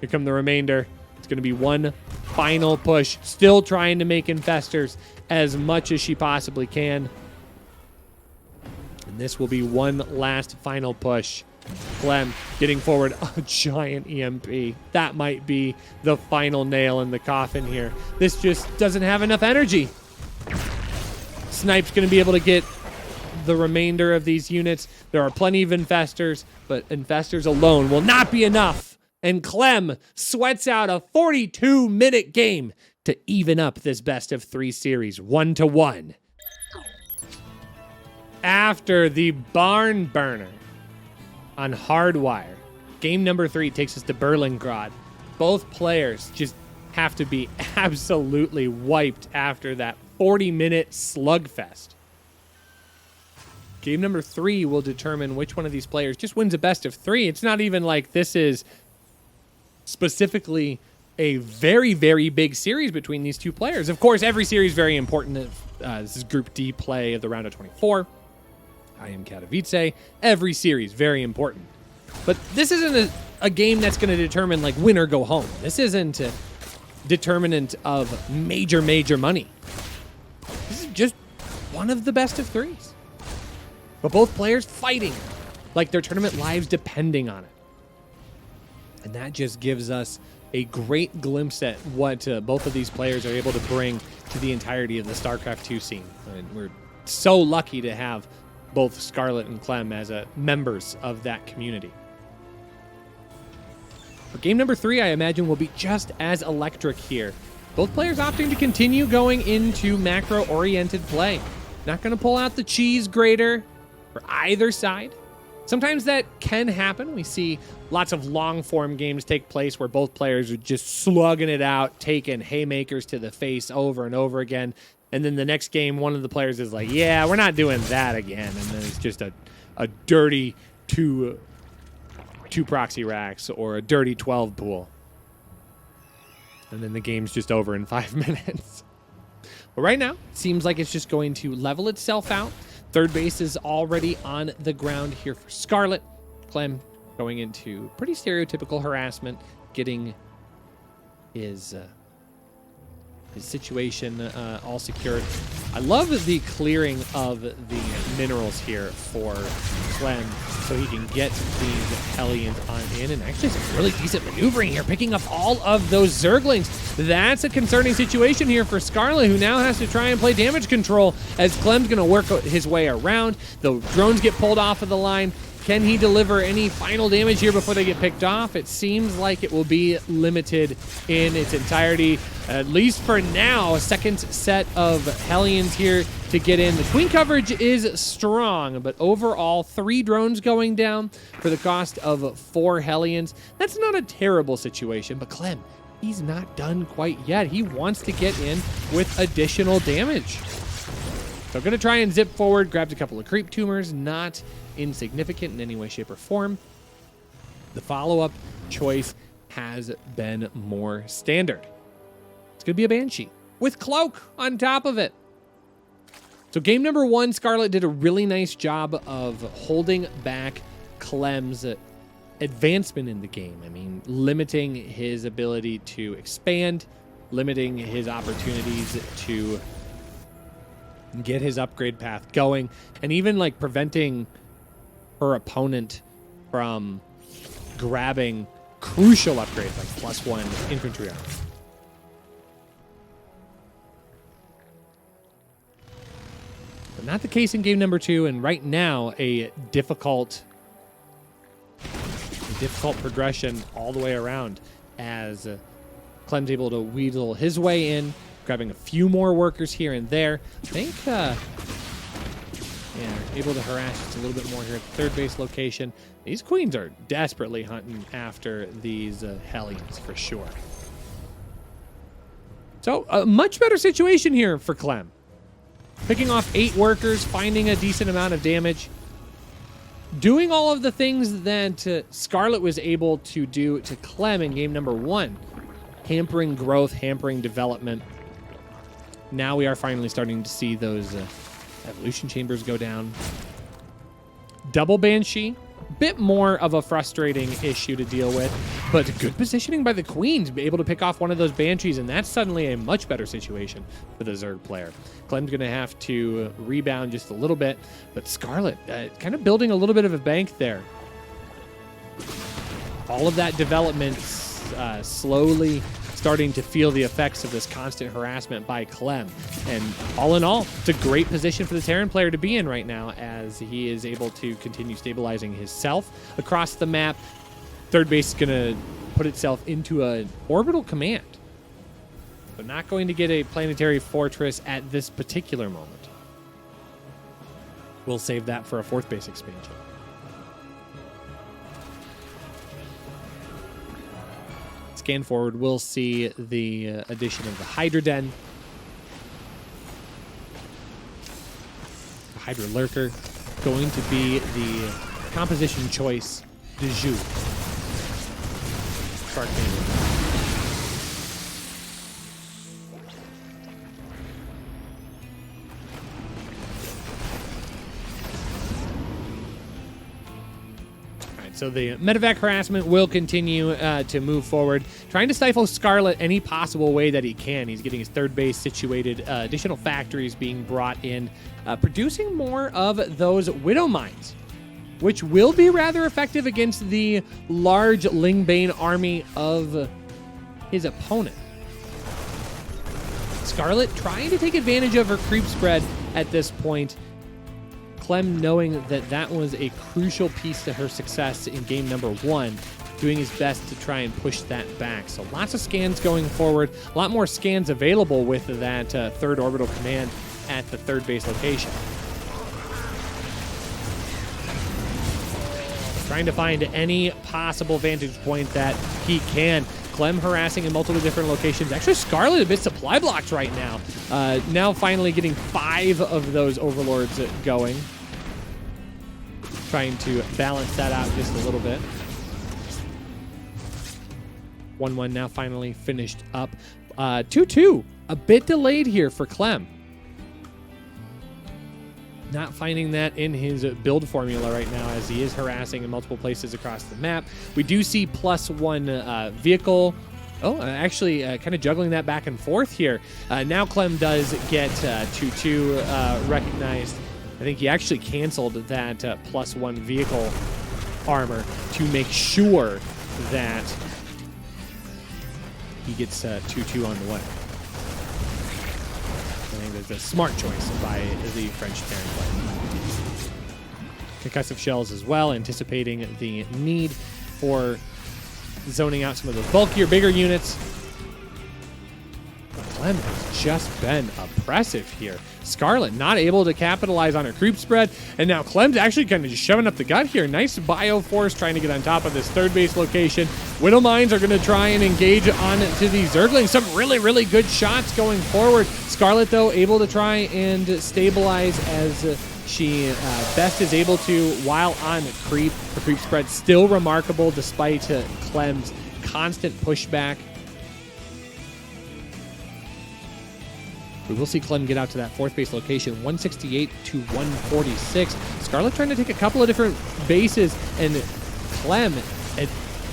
Here come the remainder. It's going to be one final push, still trying to make Infestors as much as she possibly can. And this will be one last final push. Clem getting forward, a giant EMP. That might be the final nail in the coffin here. This just doesn't have enough energy. Snipe's going to be able to get the remainder of these units. There are plenty of Infestors, but Infestors alone will not be enough. And Clem sweats out a 42-minute game to even up this best of 3 series 1-1. After the barn burner on Hardwire, game number 3 takes us to Berlingrad. both players just have to be absolutely wiped after that 40-minute slugfest. Game number 3 will determine which one of these players just wins a best of 3. It's not even like this is specifically a very, very big series between these two players. Of course, every series is very important. This is Group D play of the round of 24. IEM Katowice. Every series, very important. But this isn't a game that's going to determine like win or go home. This isn't a determinant of major, major money. This is just one of the best of 3s. But both players fighting like their tournament lives depending on it. And that just gives us a great glimpse at what both of these players are able to bring to the entirety of the StarCraft 2 scene. And we're so lucky to have both Scarlett and Clem as members of that community. But game number 3, I imagine, will be just as electric here. Both players opting to continue going into macro-oriented play. Not going to pull out the cheese grater for either side. Sometimes that can happen. We see lots of long-form games take place where both players are just slugging it out, taking haymakers to the face over and over again. And then the next game, one of the players is like, yeah, we're not doing that again. And then it's just a dirty two proxy racks or a dirty 12 pool. And then the game's just over in 5 minutes. But right now, it seems like it's just going to level itself out. Third base is already on the ground here for Scarlett. Clem going into pretty stereotypical harassment, getting his situation all secured. I love the clearing of the minerals here for Clem so he can get these Hellions on in, and actually some really decent maneuvering here, picking up all of those Zerglings. That's a concerning situation here for Scarlett, who now has to try and play damage control as Clem's going to work his way around. The drones get pulled off of the line. Can he deliver any final damage here before they get picked off? It seems like it will be limited in its entirety, at least for now. A second set of Hellions here to get in. The queen coverage is strong, but overall 3 drones going down for the cost of 4 Hellions. That's not a terrible situation, but Clem, he's not done quite yet. He wants to get in with additional damage. So I'm going to try and zip forward, grabbed a couple of creep tumors, not insignificant in any way, shape, or form. The follow-up choice has been more standard. It's going to be a Banshee with Cloak on top of it. So game number 1, Scarlett did a really nice job of holding back Clem's advancement in the game. I mean, limiting his ability to expand, limiting his opportunities to get his upgrade path going, and even like preventing her opponent from grabbing crucial upgrades like +1 infantry armor. But not the case in game number 2, and right now a difficult progression all the way around as Clem's able to weasel his way in, grabbing a few more workers here and there. I think, able to harass just a little bit more here at the third base location. These queens are desperately hunting after these Hellions for sure. So a much better situation here for Clem. Picking off 8 workers, finding a decent amount of damage. Doing all of the things that Scarlett was able to do to Clem in game number 1. Hampering growth, hampering development. Now we are finally starting to see those evolution chambers go down. Double Banshee, a bit more of a frustrating issue to deal with, but good positioning by the Queen to be able to pick off one of those Banshees, and that's suddenly a much better situation for the Zerg player. Clem's going to have to rebound just a little bit, but Scarlett kind of building a little bit of a bank there. All of that development slowly starting to feel the effects of this constant harassment by Clem. And all in all, it's a great position for the Terran player to be in right now as he is able to continue stabilizing himself across the map. Third base is going to put itself into an orbital command. But not going to get a planetary fortress at this particular moment. We'll save that for a fourth base expansion. scan forward, we'll see the addition of the Hydra Den. The Hydra Lurker going to be the composition choice de jour. Shark Canyon. So the medevac harassment will continue to move forward, trying to stifle Scarlett any possible way that he can. He's getting his third base situated, additional factories being brought in, producing more of those Widow Mines, which will be rather effective against the large Lingbane army of his opponent. Scarlett trying to take advantage of her creep spread at this point. Clem, knowing that that was a crucial piece to her success in game number 1, doing his best to try and push that back. So lots of scans going forward, a lot more scans available with that third orbital command at the third base location. Trying to find any possible vantage point that he can. Clem harassing in multiple different locations. Actually, Scarlett a bit supply blocked right now. Now finally getting 5 of those overlords going. Trying to balance that out just a little bit. 1-1 now finally finished up. 2-2, a bit delayed here for Clem. Not finding that in his build formula right now, as he is harassing in multiple places across the map. We do see +1 vehicle. Oh, actually kind of juggling that back and forth here. Now Clem does get 2-2 recognized. I think he actually canceled that +1 vehicle armor to make sure that he gets 2-2 on the way. I think that's a smart choice by the French Terran player. Concussive shells as well, anticipating the need for zoning out some of the bulkier, bigger units. Clem has just been oppressive here. Scarlett not able to capitalize on her creep spread, and now Clem's actually kind of just shoving up the gut here. Nice Bioforce trying to get on top of this third base location. Widow Mines are going to try and engage onto the Zerglings. Some really, really good shots going forward. Scarlett, though, able to try and stabilize as she best is able to while on creep. Her creep spread still remarkable despite Clem's constant pushback. We will see Clem get out to that fourth base location, 168 to 146. Scarlett trying to take a couple of different bases, and Clem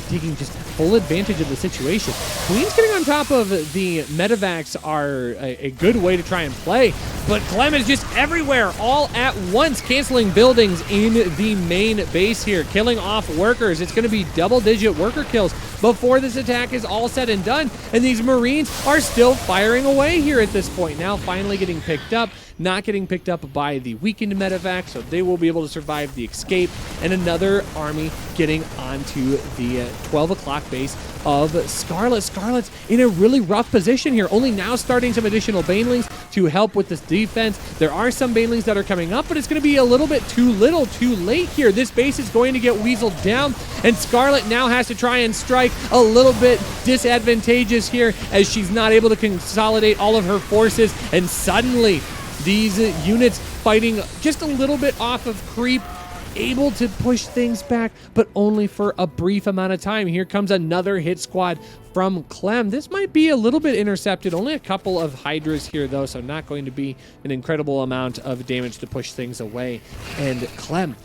taking just full advantage of the situation. Queens getting on top of the medevacs are a good way to try and play, but Clem is just everywhere all at once, canceling buildings in the main base here, killing off workers. It's going to be double-digit worker kills before this attack is all said and done, and these Marines are still firing away here at this point. Now finally getting picked up, not getting picked up by the weakened medevac, so they will be able to survive the escape, and another army getting onto the 12 o'clock base of Scarlett. Scarlett's in a really rough position here, only now starting some additional Banelings to help with this defense. There are some Banelings that are coming up, but it's going to be a little bit too little, too late here. This base is going to get weaseled down, and Scarlett now has to try and strike a little bit disadvantageous here as she's not able to consolidate all of her forces, and suddenly these units fighting just a little bit off of creep, able to push things back, but only for a brief amount of time. Here comes another hit squad from Clem. This might be a little bit intercepted. Only a couple of Hydras here, though, so not going to be an incredible amount of damage to push things away. And Clem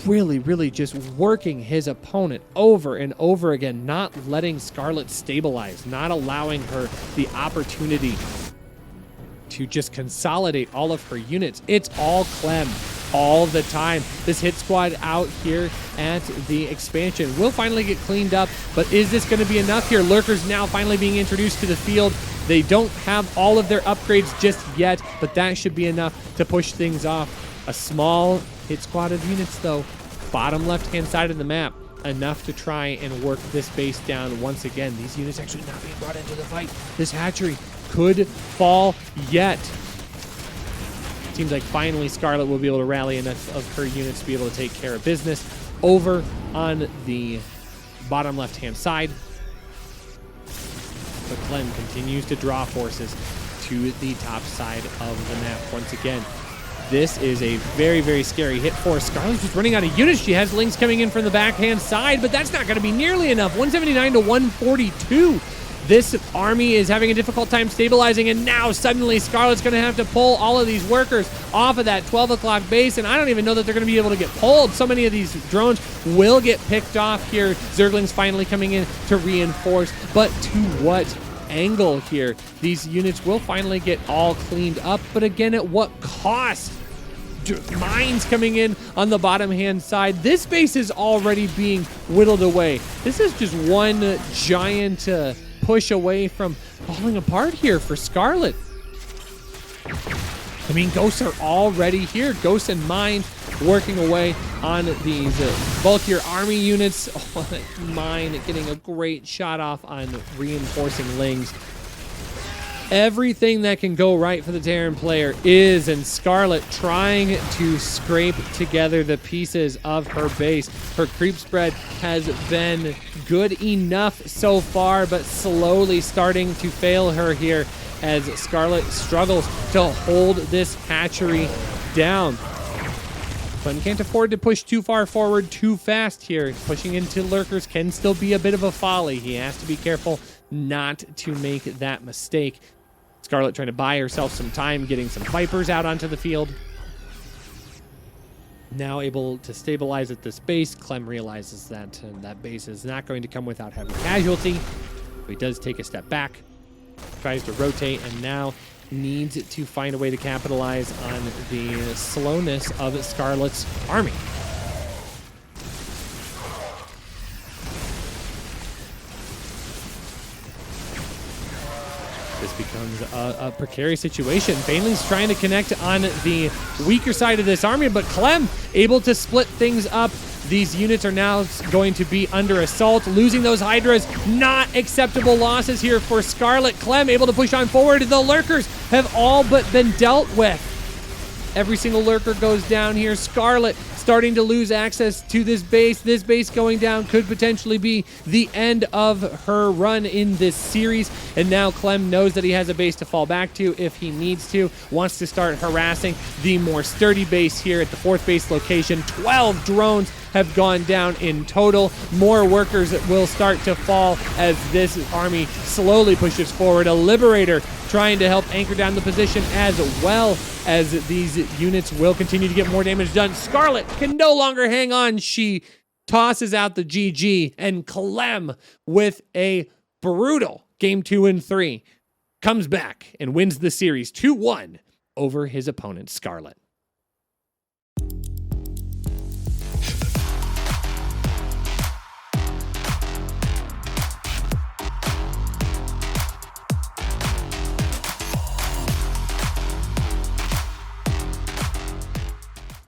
really just working his opponent over and over again, not letting Scarlett stabilize, not allowing her the opportunity to just consolidate all of her units. It's all Clem all the time. This hit squad out here at the expansion will finally get cleaned up, but is this going to be enough here? Lurkers now finally being introduced to the field. They don't have all of their upgrades just yet, but that should be enough to push things off. A small hit squad of units, though, bottom left-hand side of the map, enough to try and work this base down once again. These units actually not being brought into the fight. This hatchery could fall yet. Seems like finally Scarlett will be able to rally enough of her units to be able to take care of business. Over on the bottom left-hand side, Clem continues to draw forces to the top side of the map once again. This is a very, very scary hit for Scarlett's just running out of units. She has links coming in from the backhand side, but that's not going to be nearly enough. 179 to 142. This army is having a difficult time stabilizing, and now suddenly Scarlett's going to have to pull all of these workers off of that 12 o'clock base, and I don't even know that they're going to be able to get pulled. So many of these drones will get picked off here. Zergling's finally coming in to reinforce, but to what angle here? These units will finally get all cleaned up, but again, at what cost? Mines coming in on the bottom hand side. This base is already being whittled away. This is just one giant push away from falling apart here for Scarlett. I mean, ghosts are already here. Ghosts and mines working away on these bulkier army units. Oh, mine getting a great shot off on reinforcing Lings. Everything that can go right for the Terran player is, and Scarlett trying to scrape together the pieces of her base. Her creep spread has been good enough so far, but slowly starting to fail her here as Scarlett struggles to hold this hatchery down. Clem can't afford to push too far forward too fast here. Pushing into lurkers can still be a bit of a folly. He has to be careful not to make that mistake. Scarlett trying to buy herself some time, getting some Vipers out onto the field. Now able to stabilize at this base. Clem realizes that that base is not going to come without heavy casualty. He does take a step back, tries to rotate, and now needs to find a way to capitalize on the slowness of Scarlett's army. This becomes a precarious situation. Baneling's trying to connect on the weaker side of this army, but Clem able to split things up. These units are now going to be under assault. Losing those Hydras, not acceptable losses here for Scarlett. Clem able to push on forward. The lurkers have all but been dealt with. Every single lurker goes down here. Scarlett starting to lose access to this base. This base going down could potentially be the end of her run in this series. And now Clem knows that he has a base to fall back to if he needs to. Wants to start harassing the more sturdy base here at the 4th base location. 12 drones have gone down in total. More workers will start to fall as this army slowly pushes forward. A Liberator trying to help anchor down the position as well as these units will continue to get more damage done. Scarlett can no longer hang on. She tosses out the GG, and Clem with a brutal game 2 and 3 comes back and wins the series 2-1 over his opponent Scarlett.